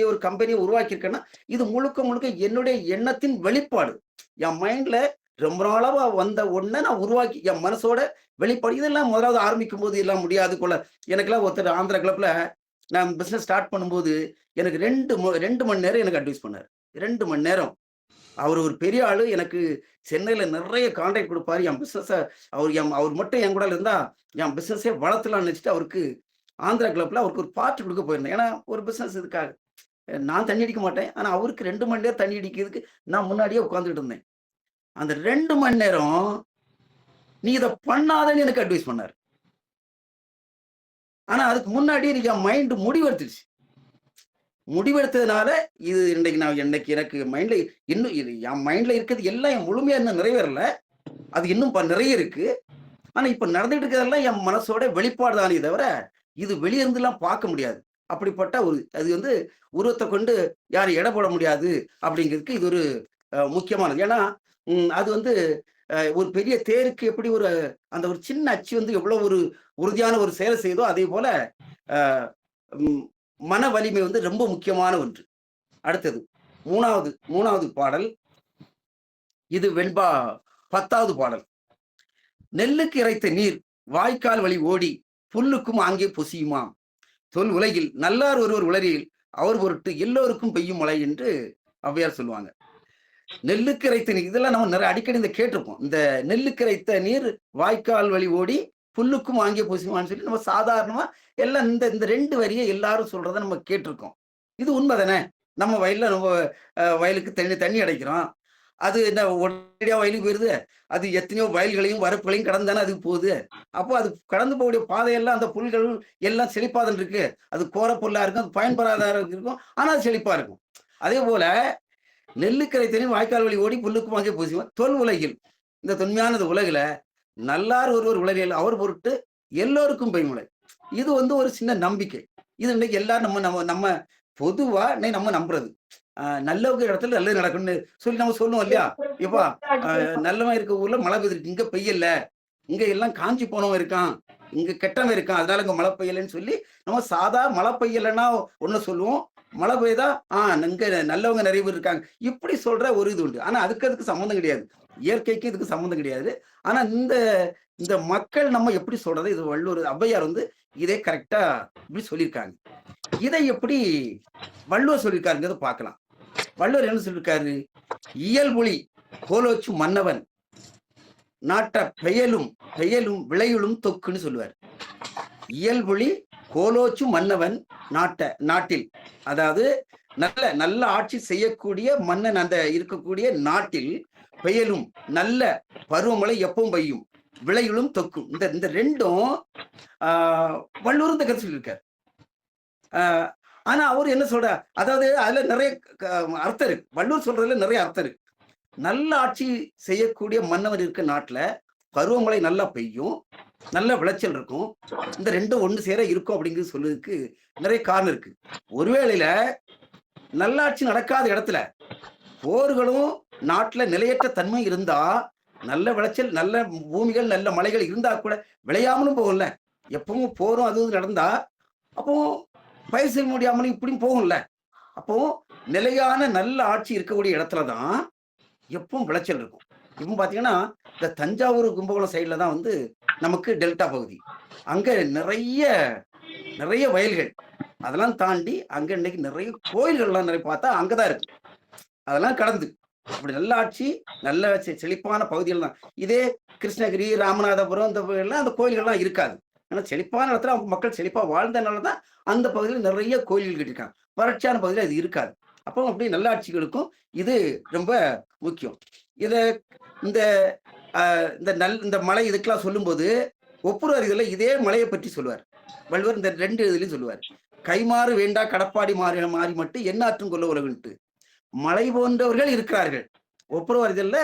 ஒரு கம்பெனியை உருவாக்கியிருக்கேன்னா, இது முழுக்க முழுக்க என்னுடைய எண்ணத்தின் வெளிப்பாடு. என் மைண்ட்ல ரொம்ப நாளாவா வந்த ஒண்ண நான் உருவாக்கி என் மனசோட வெளிப்பாடு. இதெல்லாம் முதலாவது ஆரம்பிக்கும் போது எல்லாம் முடியாது போல. எனக்கெல்லாம் ஒருத்தர் ஆந்திரா கிளப்ல நான் பிசினஸ் ஸ்டார்ட் பண்ணும்போது எனக்கு 2 மணி நேரம் எனக்கு அட்வைஸ் பண்ணாரு. 2 மணி நேரம். அவரு ஒரு பெரிய ஆளு. எனக்கு சென்னையில நிறைய கான்ட்ராக்ட் குடுப்பாரு. என் பிசினஸ அவர் மட்டும் என் கூட இருந்தா, என் பிசினஸே வளர்த்தலாம்னு நினைச்சுட்டு அவருக்கு ஆந்திரா கிளப்ல அவருக்கு ஒரு பார்ட்டி குடுக்க போயிருந்தேன். ஏன்னா, ஒரு பிசினஸ் இதுக்காக. நான் தண்ணி அடிக்க மாட்டேன். ஆனா, அவருக்கு 2 மணி நேரம் தண்ணி அடிக்கிறதுக்கு நான் முன்னாடியே உட்கார்ந்துட்டு இருந்தேன். அந்த 2 மணி நேரம் நீ இத பண்ணாதன்னு எனக்கு அட்வைஸ் பண்ணாரு. ஆனா, அதுக்கு முன்னாடி என் மைண்ட் முடிவெடுத்துருச்சு. முடிவெடுத்ததுனால இது இன்னைக்கு எனக்கு மைண்ட்ல இன்னும் இது என் மைண்ட்ல இருக்கிறது எல்லாம் என் முழுமையா இன்னும் நிறைவேறல. அது இன்னும் நிறைய இருக்கு. ஆனா, இப்ப நடந்துட்டு இருக்கிறதெல்லாம் என் மனசோட வெளிப்பாடு தானே தவிர, இது வெளிய இருந்துலாம் பார்க்க முடியாது. அப்படிப்பட்ட அது வந்து உருவத்த கொண்டு யாரும் எடை போட முடியாது அப்படிங்கிறதுக்கு இது ஒரு முக்கியமானது. ஏன்னா, அது வந்து ஒரு பெரிய தேருக்கு எப்படி அந்த ஒரு சின்ன அச்சு வந்து எவ்வளவு ஒரு உறுதியான ஒரு செயலை செய்யுதோ, அதே போல அ ம் மன வலிமை வந்து ரொம்ப முக்கியமான ஒன்று. அடுத்தது 3வது பாடல். இது வெண்பா 10வது பாடல். நெல்லுக்கு இறைத்த நீர் வாய்க்கால் வழி ஓடி புல்லுக்கும் ஆங்கே பொசியுமாம். தொல் உலகில் நல்லார் ஒருவர் உளரியில் அவர் பொருட்டு எல்லோருக்கும் பெய்யும் மழை என்று ஔவையார் சொல்லுவாங்க. நெல்லுக்கு இறைத்த நீர் இதெல்லாம் நம்ம நிறைய அடிக்கடி கேட்டிருப்போம். இந்த நெல்லுக்கு இறைத்த நீர் வாய்க்கால் வழி ஓடி புல்லுக்கும் ஆங்கே பொசியுமான்னு சொல்லி நம்ம சாதாரணமா எல்லாம் இந்த 2 வரியை எல்லாரும் சொல்றதை நம்ம கேட்டிருக்கோம். இது உண்மை தானே. நம்ம வயலுக்கு தண்ணி அடைக்கிறோம். அது என்ன உடனடியா வயலுக்கு போயிருது. அது எத்தனையோ வயல்களையும் வரப்புகளையும் கடந்து தானே அதுக்கு போகுது. அப்போ அது கடந்து போகக்கூடிய பாதையெல்லாம் அந்த புல்கள் எல்லாம் செழிப்பாதான் இருக்கு. அது கோர புல்லா இருக்கும், அது பயன்படாத இருக்கும். ஆனா அது செழிப்பா இருக்கும். அதே போல நெல்லுக்கரை தெரியும் வாய்க்கால் வழி ஓடி புல்லுக்கும் வாங்கி பூசிவோம். தொல் உலகில் இந்த தொன்மையானது உலகில நல்லார் ஒருவர் உளறியல் அவர் பொருட்டு எல்லோருக்கும் பெய்மழை. இது வந்து ஒரு சின்ன நம்பிக்கை. இது இன்னைக்கு எல்லாரும் நம்ம பொதுவா நம்ம நம்புறது. நல்லவங்க இடத்துல நல்லது நடக்கும்னு சொல்லி நம்ம சொல்லுவோம் இல்லையா? இப்ப நல்லவன் இருக்க ஊர்ல மழை பெய்திருக்கு, இங்க பெய்யல, இங்க எல்லாம் காஞ்சி போனவன் இருக்கான், இங்க கெட்டவன் இருக்கான், அதனால இங்க மழை பெய்யலன்னு சொல்லி நம்ம சாதா மழை பெய்யலைன்னா ஒண்ணு சொல்லுவோம். மழை பெய்தா இங்க நல்லவங்க நிறைய பேர் இருக்காங்க இப்படி சொல்ற ஒரு இது உண்டு. ஆனா அதுக்கு சம்மந்தம் கிடையாது. இயற்கைக்கு இதுக்கு சம்மந்தம் கிடையாது. ஆனா இந்த மக்கள் நம்ம எப்படி சொல்றது, இது வள்ளுவர் ஔவையார் வந்து இதே கரெக்டா இப்படி சொல்லியிருக்காங்க. இதை எப்படி வள்ளுவர் சொல்லியிருக்காருங்கிறத பார்க்கலாம். வள்ளுவர் என்ன சொல்லியிருக்காரு? இயல்புலி கோலோச்சு மன்னவன் நாட்ட பெயலும் விளையுளும் தொக்குன்னு சொல்லுவார். இயல்புலி கோலோச்சு மன்னவன் நாட்டில், அதாவது நல்ல ஆட்சி செய்யக்கூடிய மன்னன் அந்த இருக்கக்கூடிய நாட்டில் பெயலும் நல்ல பருவமழை எப்பவும் பெய்யும், விளையுளும் தொக்கும். இந்த 2ம் வள்ளுவர் இந்த கருத்து சொல்லியிருக்காரு. ஆனா அவர் என்ன சொல்ற, அதாவது அதுல நிறைய அர்த்தம் இருக்கு. வள்ளுவர் சொல்றதுல நிறைய அர்த்தம் இருக்கு. நல்ல ஆட்சி செய்யக்கூடிய மன்னவர் இருக்க நாட்டுல பருவமழை நல்லா பெய்யும், நல்ல விளைச்சல் இருக்கும். இந்த 2ம் ஒண்ணு சேர இருக்கும் அப்படிங்கிறது சொல்றதுக்கு நிறைய காரணம் இருக்கு. ஒருவேளையில நல்லாட்சி நடக்காத இடத்துல போர்களும் நாட்டுல நிலையற்ற தன்மை இருந்தா, நல்ல விளைச்சல், நல்ல பூமிகள், நல்ல மலைகள் இருந்தா கூட விளையாமலும் போகும்ல. எப்பவும் போரும் அது நடந்தா அப்போ பயிர் செய்ய முடியாமலும் இப்படியும் போகும்ல. அப்போ நிலையான நல்ல ஆட்சி இருக்கக்கூடிய இடத்துலதான் எப்பவும் விளைச்சல் இருக்கும். இப்போ பாத்தீங்கன்னா இந்த தஞ்சாவூர் கும்பகோணம் சைட்ல தான் வந்து நமக்கு டெல்டா பகுதி. அங்க நிறைய வயல்கள். அதெல்லாம் தாண்டி அங்க இன்னைக்கு நிறைய கோயில்கள்லாம் நிறைய பார்த்தா அங்கதான் இருக்கு. அதெல்லாம் கடந்து அப்படி நல்ல ஆட்சி, நல்ல செழிப்பான பகுதிகள் தான். இதே கிருஷ்ணகிரி, ராமநாதபுரம் இந்த எல்லாம் அந்த கோயில்கள்லாம் இருக்காது. ஆனா செழிப்பான இடத்துல அவங்க மக்கள் செழிப்பா வாழ்ந்தனாலதான் அந்த பகுதியில் நிறைய கோயில்கள் கட்டிருக்காங்க. வறட்சியான பகுதியில் அது இருக்காது. அப்போ அப்படி நல்ல ஆட்சிகளுக்கும் இது ரொம்ப முக்கியம். இத இந்த மலை இதுக்கெல்லாம் சொல்லும்போது ஒப்புரவர் இதுல இதே மலையை பற்றி சொல்லுவார் வள்ளுவர். இந்த 2 இதுலயும் சொல்லுவார். கைமாறு வேண்டா கடப்பாடி மாறி மட்டும் எண்ணாற்றும் கொள்ள உலகுன்ட்டு. மலை போன்றவர்கள் இருக்கிறார்கள். ஒப்புரவர் இதுல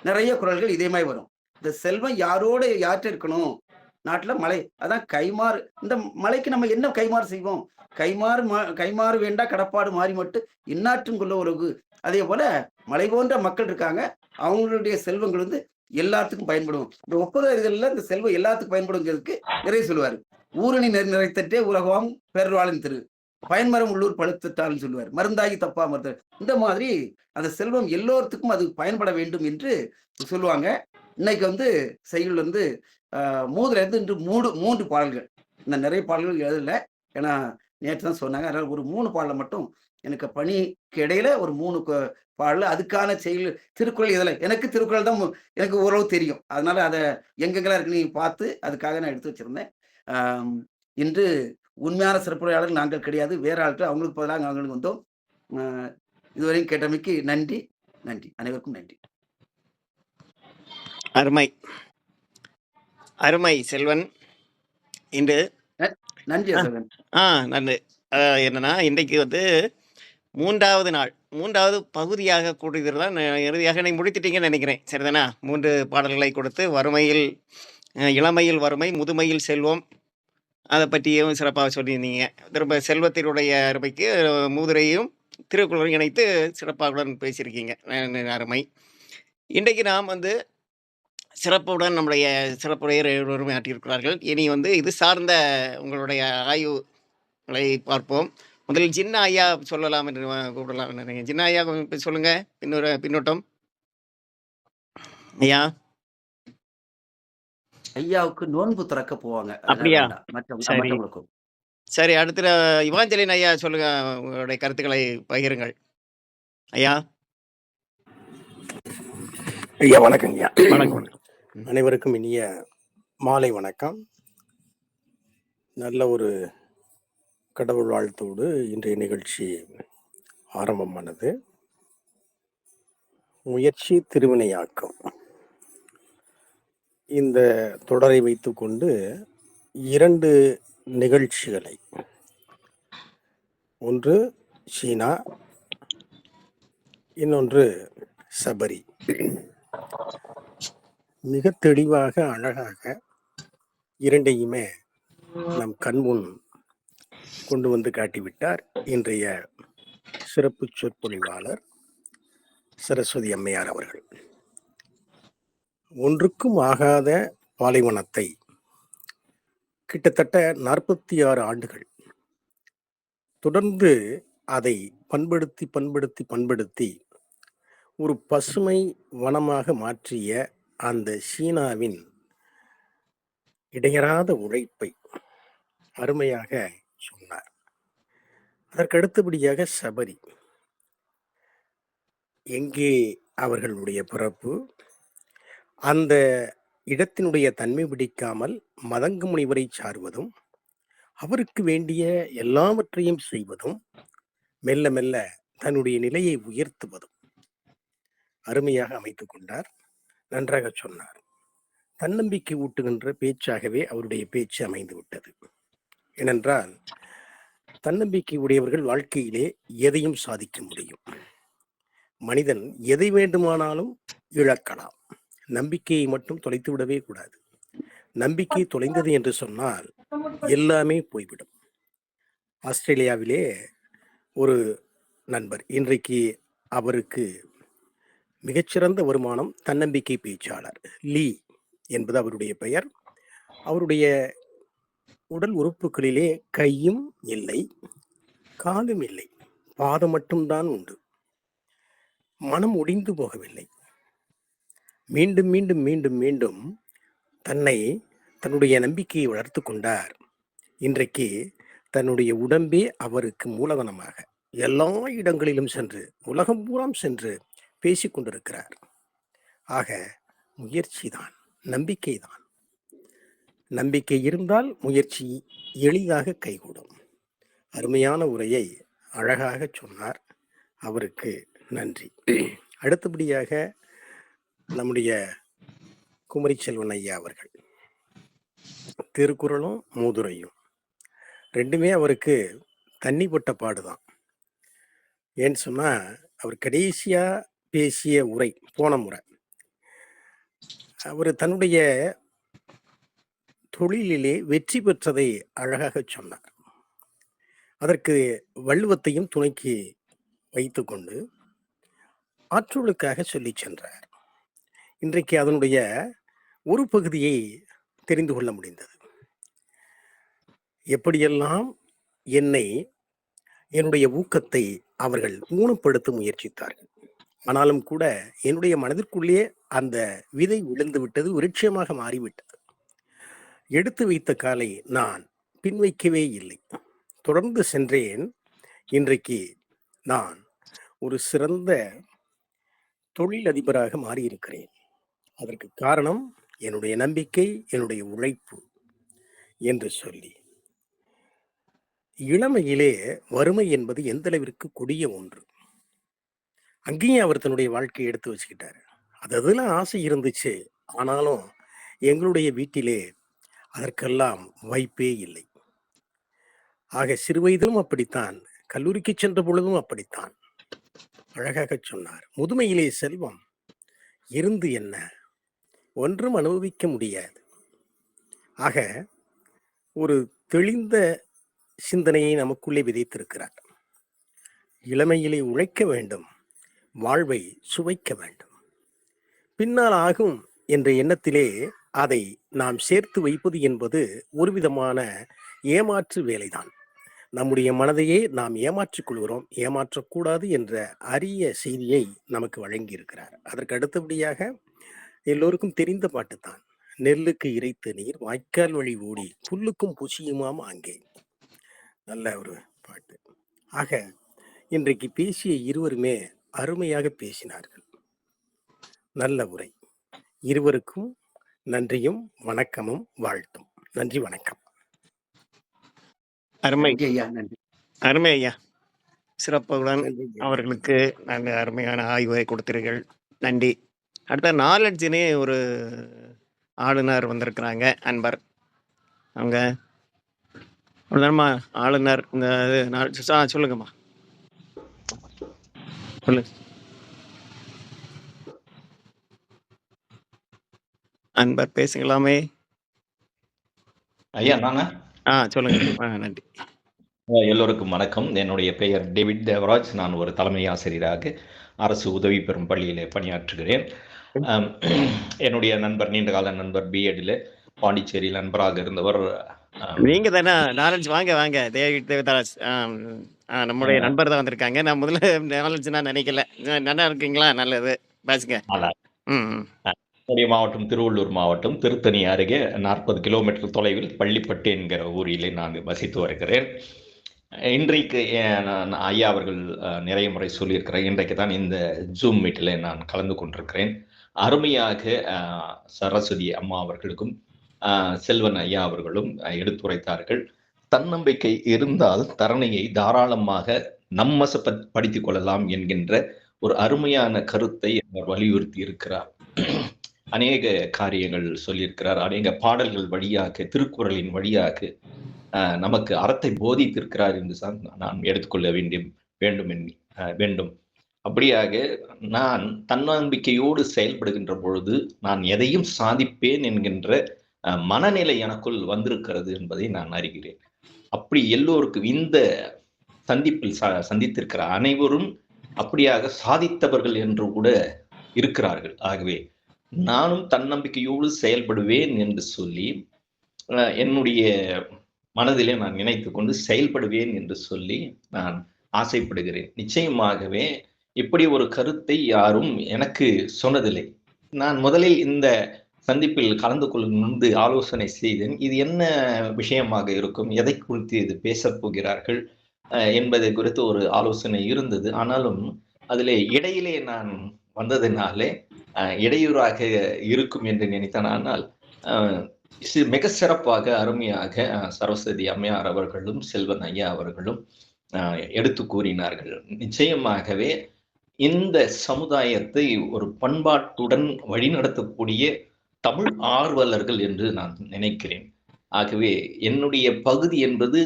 நிறைய குறள்கள் இதே மாதிரி வரும். இந்த செல்வம் யார்கிட்ட இருக்கணும் நாட்டுல மலை, அதான் கைமாறு. இந்த மலைக்கு நம்ம என்ன கைமாறு செய்வோம்? கைமாறு வேண்டா கடப்பாடு மாறி மட்டும் எண்ணாற்றும் கொள்ள உலகு அதே போல மலை போன்ற மக்கள் இருக்காங்க. அவங்களுடைய செல்வங்கள் வந்து எல்லாத்துக்கும் பயன்படும். இந்த ஒப்புதல்கள்ல இந்த செல்வம் எல்லாத்துக்கும் பயன்படுங்கிறதுக்கு நிறைய சொல்லுவாரு. "ஊரணி நிறைத்தற்றே உலகம் பெருவாளின் திரு. பயன்மரம் உள்ளூர் பழுத்துட்டால்ன்னு" சொல்லுவாரு. "மருந்தாகி தப்பா மருத்துவ" இந்த மாதிரி அந்த செல்வம் எல்லோருத்துக்கும் அது பயன்பட வேண்டும் என்று சொல்லுவாங்க. இன்னைக்கு வந்து செய்யுள் வந்து மூதுலேருந்து இன்று 3 பாடல்கள். நான் நிறைய பாடல்கள் எழுதல. ஏன்னா நேற்று தான் சொன்னாங்க. அதனால ஒரு 3 பாடல மட்டும் எனக்கு பணிக்கு இடையில ஒரு 3 பாடல் அதுக்கான செய்யுள் திருக்குறள் இதில எனக்கு திருக்குறள் தான் எனக்கு ஓரளவு தெரியும். அதனால அத எங்கெங்கலாம் இருக்குன்னு நீங்க பார்த்து அதுக்காக நான் எடுத்து வச்சிருந்தேன். ஆம் இன்று உண்மையான சிறப்புரையாளர் நாங்கள் கிடையாது. வேற ஆட்கள் அவங்களுக்கு பதிலா நாங்கள் வந்தோம். அ இதுவரையும் கேட்டமைக்கு நன்றி. நன்றி. அனைவருக்கும் நன்றி. அருமை அருமை செல்வன். இன்று ந நன்றி ஆ அசோகன். ஆ நன்று. என்னன்னா இன்றைக்கு வந்து 3வது நாள் 3வது பகுதியாக கூடுகிறது தான். இறுதியாக நீங்க முடித்துட்டீங்கன்னு நினைக்கிறேன். சரிதானா? 3 பாடல்களை கொடுத்து வறுமையில் இளமையில் வறுமை, முதுமையில் செல்வம் அத பற்றியும் சிறப்பா சொல்லியிருந்தீங்க. திரும்ப செல்வத்தினுடைய அருமைக்கு மூதுரையும், திருக்குறளையும் இணைத்து சிறப்பாகவும் பேசியிருக்கீங்க. அருமை. இன்றைக்கு நாம் வந்து சிறப்புடன் நம்முடைய சிறப்புரையர் இருவரும் ஆற்றியிருக்கிறார்கள். இனி வந்து இது சார்ந்த உங்களுடைய ஆய்வுகளை பார்ப்போம். முதலில் ஜின்னா ஐயா சொல்லலாம் என்று கூப்பிடலாம் நினைக்கிறேன். ஜின்னா ஐயா கொஞ்சம் சொல்லுங்க. பின்னோட்டம். ஐயா. ஐயாவுக்கு நோன்பு திறக்க போவாங்க. அதனால அப்படியா? வேண்டாம். சரி. மற்றவங்களுக்கும். சரி. அடுத்து இவாஞ்சலின் ஐயா சொல்லுங்க. உங்களுடைய கருத்துக்களை பகிருங்கள். ஐயா. ஐயா வணக்கங்கய்யா. வணக்கம். அனைவருக்கும் இனிய மாலை வணக்கம். நல்ல ஒரு கடவுள் வாழ்த்தோடு இன்றைய நிகழ்ச்சி ஆரம்பமானது. முயற்சி திருவினையாக்கம். இந்த தொடரை வைத்துக்கொண்டு 2 நிகழ்ச்சிகளை, ஒன்று சீனா, இன்னொன்று சபரி, மிக தெளிவாக அழகாக 2யுமே நம் கண்முன் கொண்டு வந்து காட்டிவிட்டார் இன்றைய சிறப்பு சொற்பொழிவாளர் சரஸ்வதி அம்மையார் அவர்கள். ஒன்றுக்கும் ஆகாத பாலைவனத்தை கிட்டத்தட்ட 46 ஆண்டுகள் தொடர்ந்து அதை பண்படுத்தி ஒரு பசுமை வனமாக மாற்றிய அந்த சீனாவின் இடையறாத உழைப்பை அருமையாக சொன்னார். அதற்கு அடுத்தபடியாக சபரி, எங்கே அவர்களுடைய பிறப்பு, அந்த இடத்தினுடைய தன்மை பிடிக்காமல் மதங்க முனிவரை சார்வதும், அவருக்கு வேண்டிய எல்லாவற்றையும் செய்வதும், மெல்ல மெல்ல தன்னுடைய நிலையை உயர்த்துவதும் அருமையாக அமைத்துக் கொண்டார். நன்றாக சொன்னார். தன்னம்பிக்கை ஊட்டுகின்ற பேச்சாகவே அவருடைய பேச்சு அமைந்து விட்டது. ஏனென்றால் தன்னம்பிக்கை உடையவர்கள் வாழ்க்கையிலே எதையும் சாதிக்க முடியும். மனிதன் எதை வேண்டுமானாலும் இழக்கலாம். நம்பிக்கையை மட்டும் தொலைத்து விடவே கூடாது. நம்பிக்கை தொலைந்தது என்று சொன்னால் எல்லாமே போய்விடும். ஆஸ்திரேலியாவிலே ஒரு நண்பர், இன்றைக்கு அவருக்கு மிகச்சிறந்த வருமானம், தன்னம்பிக்கை பேச்சாளர், லீ என்பது அவருடைய பெயர். அவருடைய உடல் உறுப்புகளிலே கையும் இல்லை, காலும் இல்லை, பாதம் மட்டும்தான் உண்டு. மனம் ஒடிந்து போகவில்லை. மீண்டும் மீண்டும் மீண்டும் மீண்டும் தன்னுடைய நம்பிக்கையை வளர்த்து கொண்டார். இன்றைக்கு தன்னுடைய உடம்பே அவருக்கு மூலதனமாக எல்லா இடங்களிலும் சென்று, உலகம் பூராம் சென்று பேசிக் கொண்டிருக்கிறார். ஆக முயற்சிதான், நம்பிக்கைதான். நம்பிக்கை இருந்தால் முயற்சி எளிதாக கைகூடும். அருமையான உரையை அழகாக சொன்னார். அவருக்கு நன்றி. அடுத்தபடியாக நம்முடைய குமரி செல்வன் ஐயா அவர்கள், திருக்குறளும் மூதுரையும் 2மே அவருக்கு தண்ணி பட்ட பாடுதான். ஏன்னு சொன்னா, அவர் கடைசியா பேசிய உரை, போன முறை அவர் தன்னுடைய தொழிலிலே வெற்றி பெற்றதை அழகாக சொன்னார். அதற்கு வள்ளுவத்தையும் துணைக்கு வைத்துக்கொண்டு ஆற்றலுக்காக சொல்லி சென்றார். இன்றைக்கு அதனுடைய ஒரு பகுதியை தெரிந்து கொள்ள முடிந்தது. எப்படியெல்லாம் என்னுடைய ஊக்கத்தை அவர்கள் ஊனப்படுத்த முயற்சித்தார்கள். ஆனாலும் கூட என்னுடைய மனதிற்குள்ளே அந்த விதை விழுந்து விட்டது, விருட்சமாக மாறிவிட்டது. எடுத்து வைத்த காலை நான் பின்வைக்கவே இல்லை, தொடர்ந்து சென்றேன். இன்றைக்கு நான் ஒரு சிறந்த தொழிலதிபராக மாறியிருக்கிறேன். அதற்கு காரணம் என்னுடைய நம்பிக்கை, என்னுடைய உழைப்பு என்று சொல்லி, இளமையிலே வறுமை என்பது எந்த அளவிற்கு கொடிய ஒன்று. அங்கேயும் அவர் தன்னுடைய வாழ்க்கையை எடுத்து வச்சுக்கிட்டாரு. அதெல்லாம் ஆசை இருந்துச்சு, ஆனாலும் எங்களுடைய வீட்டிலே அதற்கெல்லாம் வாய்ப்பே இல்லை. ஆக சிறுவயதிலும் அப்படித்தான், கல்லூரிக்கு சென்ற பொழுதும் அப்படித்தான். அழகாக சொன்னார், முதுமையிலே செல்வம் இருந்து என்ன, ஒன்றும் அனுபவிக்க முடியாது. ஆக ஒரு தெளிந்த சிந்தனையை நமக்குள்ளே விதைத்திருக்கிறார். இளமையிலே உழைக்க வேண்டும், வாழ்வை சுவைக்க வேண்டும், பின்னால் ஆகும் என்ற எண்ணத்திலே அதை நாம் சேர்த்து வைப்பது என்பது ஒரு விதமான ஏமாற்று வேலைதான். நம்முடைய மனதையே நாம் ஏமாற்றிக் கொள்கிறோம். ஏமாற்றக்கூடாது என்ற அரிய செய்தியை நமக்கு வழங்கியிருக்கிறார். அதற்கு அடுத்தபடியாக எல்லோருக்கும் தெரிந்த பாட்டுத்தான், நெல்லுக்கு இறைத்த நீர் வாய்க்கால் வழி ஓடி புல்லுக்கும் புசியுமாம் அங்கே. நல்ல ஒரு பாட்டு. ஆக இன்றைக்கு பேசிய இருவருமே அருமையாக பேசினார்கள். நல்ல உரை. இருவருக்கும் நன்றியும் வணக்கமும் வாழ்த்தும். நன்றி, வணக்கம். அருமை நன்றி ஐயா, நன்றி. அருமை ஐயா. சிறப்புடன் நன்றி ஐயா. அவர்களுக்கு நாங்கள் அருமையான ஆய்வை கொடுத்தீர்கள். நன்றி. அடுத்த நாலெட்ஜினே ஒரு ஆளுநர் வந்திருக்கிறாங்க, அன்பர். அவங்க அவ்வளோதானம்மா ஆளுநர். இந்த சொல்லுங்கம்மா, சொல்லு. அன்பர் பேசுங்களாமே. ஐயா நானா? சொல்லுங்க. நன்றி. எல்லோருக்கும் வணக்கம். என்னுடைய பெயர் டேவிட் தேவராஜ். நான் ஒரு தலைமை ஆசிரியராக அரசு உதவி பெறும் பள்ளியிலே பணியாற்றுகிறேன். என்னுடைய நண்பர், நீண்டகால நண்பர், பிஎட்ல பாண்டிச்சேரியில் நண்பராக இருந்தவர். நீங்க தானே நாலெட்ஜ்? வாங்க வாங்க, டேவிட் தேவராஜ். நம்முடைய நண்பர் தான் வந்திருக்காங்க. நான் முதல்ல நாலெட்ஜ் நான் நினைக்கல. நல்லா இருக்கீங்களா? நல்லது, பேசுங்க. என்னுடைய மாவட்டம் திருவள்ளூர் மாவட்டம், திருத்தணி அருகே 40 கிலோமீட்டர் தொலைவில் பள்ளிப்பட்டு என்கிற ஊரிலே நான் வசித்து வருகிறேன். இன்றைக்கு ஐயா அவர்கள் நிறைய முறை சொல்லியிருக்கிறேன். இன்றைக்கு தான் இந்த ஜூம் மீட்டில் நான் கலந்து கொண்டிருக்கிறேன். அருமையாக சரஸ்வதி அம்மா அவர்களுக்கும் செல்வன் ஐயா அவர்களும் எடுத்துரைத்தார்கள். தன்னம்பிக்கை இருந்தால் தரணையை தாராளமாக நம்மசப்படுத்திக் கொள்ளலாம் என்கின்ற ஒரு அருமையான கருத்தை அவர் வலியுறுத்தி இருக்கிறார். அநேக காரியங்கள் சொல்லியிருக்கிறார். அநேக பாடல்கள் வழியாக, திருக்குறளின் வழியாக நமக்கு அறத்தை போதித்திருக்கிறார் என்று நான் எடுத்துக்கொள்ள வேண்டும். அப்படியாக நான் தன்னம்பிக்கையோடு செயல்படுகின்ற பொழுது நான் எதையும் சாதிப்பேன் என்கின்ற மனநிலை எனக்குள் வந்திருக்கிறது என்பதை நான் அறிகிறேன். அப்படி எல்லோருக்கும் இந்த சந்திப்பில் சந்தித்திருக்கிற அனைவரும் அப்படியாக சாதித்தவர்கள் என்று கூட இருக்கிறார்கள். ஆகவே நானும் தன்னம்பிக்கையோடு செயல்படுவேன் என்று சொல்லி என்னுடைய மனதிலே நான் நினைத்து கொண்டு செயல்படுவேன் என்று சொல்லி நான் ஆசைப்படுகிறேன். நிச்சயமாகவே இப்படி ஒரு கருத்தை யாரும் எனக்கு சொன்னதில்லை. நான் முதலில் இந்த சந்திப்பில் கலந்து கொள்ளும் முன்பு ஆலோசனை செய்தேன். இது என்ன விஷயமாக இருக்கும், எதை குறித்து இது பேசப் போகிறார்கள் என்பதை குறித்து ஒரு ஆலோசனை இருந்தது. ஆனாலும் அதிலே இடையிலே நான் வந்ததினாலே இடையூறாக இருக்கும் என்று நினைத்தேன். ஆனால் மிக சிறப்பாக, அருமையாக சரஸ்வதி அம்மையார் அவர்களும் செல்வன் ஐயா அவர்களும் எடுத்து கூறினார்கள். நிச்சயமாகவே இந்த சமுதாயத்தை ஒரு பண்பாட்டுடன் வழிநடத்தக்கூடிய தமிழ் ஆர்வலர்கள் என்று நான் நினைக்கிறேன். ஆகவே என்னுடைய பகுதி என்பது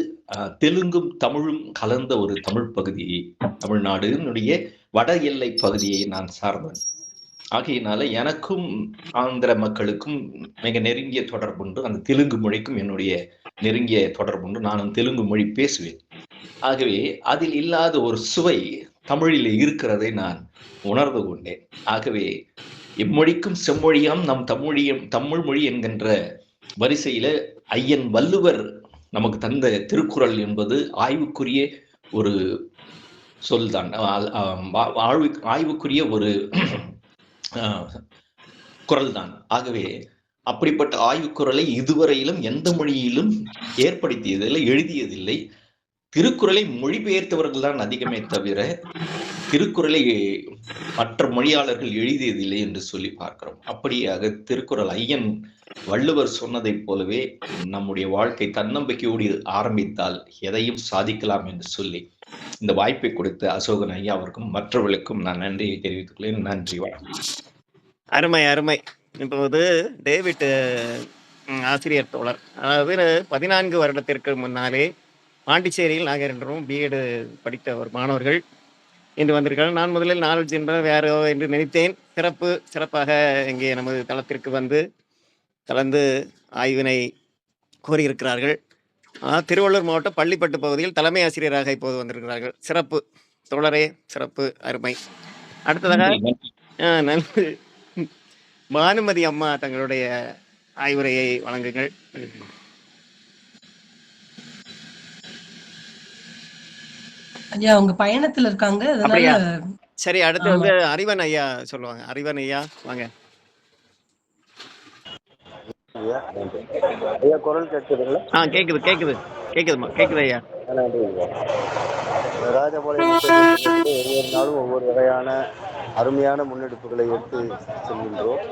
தெலுங்கும் தமிழும் கலந்த ஒரு தமிழ் பகுதி. தமிழ்நாடுனுடைய வட எல்லை பகுதியை நான் சார்ந்தேன். ஆகையினால எனக்கும் ஆந்திர மக்களுக்கும் மிக நெருங்கிய தொடர்புண்டு. அந்த தெலுங்கு மொழிக்கும் என்னுடைய நெருங்கிய தொடர்புண்டு. நானும் தெலுங்கு மொழி பேசுவேன். ஆகவே அதில் இல்லாத ஒரு சுவை தமிழில் இருக்கிறதை நான் உணர்ந்து கொண்டேன். ஆகவே எம்மொழிக்கும் செம்மொழியாம் நம் தமிழ் மொழி என்கின்ற வரிசையில ஐயன் வள்ளுவர் நமக்கு தந்த திருக்குறள் என்பது ஆய்வுக்குரிய ஒரு சொல்தான். ஆய்வுக்குரிய ஒரு குரல் தான். ஆகவே அப்படிப்பட்ட ஆய்வுக்குறளை இதுவரையிலும் எந்த மொழியிலும் ஏற்படுத்தியதில்லை, எழுதியதில்லை. திருக்குறளை மொழிபெயர்த்தவர்கள் தான் அதிகமே தவிர திருக்குறளை மற்ற மொழியாளர்கள் எழுதியதில்லை என்று சொல்லி பார்க்கிறோம். அப்படியாக திருக்குறள் ஐயன் வள்ளுவர் சொன்னதைப் போலவே நம்முடைய வாழ்க்கை தன்னம்பிக்கையோடு ஆரம்பித்தால் எதையும் சாதிக்கலாம் என்று சொல்லி இந்த வாய்ப்பை கொடுத்த அசோகன் ஐயா அவருக்கும் மற்றவர்களுக்கும் நான் நன்றியை தெரிவித்துக் கொள்கிறேன். நன்றி, வணக்கம். அருமை அருமை. இப்போது டேவிட் ஆசிரியர் தோழர், அதாவது 14 வருடத்திற்கு முன்னாலே பாண்டிச்சேரியில் நாங்கள் 2 பிஎட் படித்த ஒரு மாணவர்கள் இன்று வந்திருக்கிறார்கள். நான் முதலில் நாலேஜ் என்பது வேறோ என்று நினைத்தேன். சிறப்பாக இங்கே நமது தளத்திற்கு வந்து கலந்து ஆய்வினை கோரியிருக்கிறார்கள். திருவள்ளூர் மாவட்டம் பள்ளிப்பட்டு பகுதியில் தலைமை ஆசிரியராக இப்போது வந்திருக்கிறார்கள். சிறப்பு தோழரே, சிறப்பு, அருமை. அடுத்ததாக நன்றி. பானுமதி அம்மா தங்களுடைய ஆய்வுரையை வழங்குங்கள். ஐயா அவங்க பயணத்துல இருக்காங்க, அதனால அப்படியா? சரி, அடுத்து வந்து அறிவன் ஐயா சொல்லுவாங்க. அறிவன் ஐயா வாங்க. ஐயா குரல் கேட்குதுங்களா? கேக்குதுமா, கேக்குது ஐயா. ராஜபாளையம் ஒவ்வொரு நாளும் ஒவ்வொரு வகையான அருமையான முன்னெடுப்புகளை எடுத்து செல்கின்றோம்.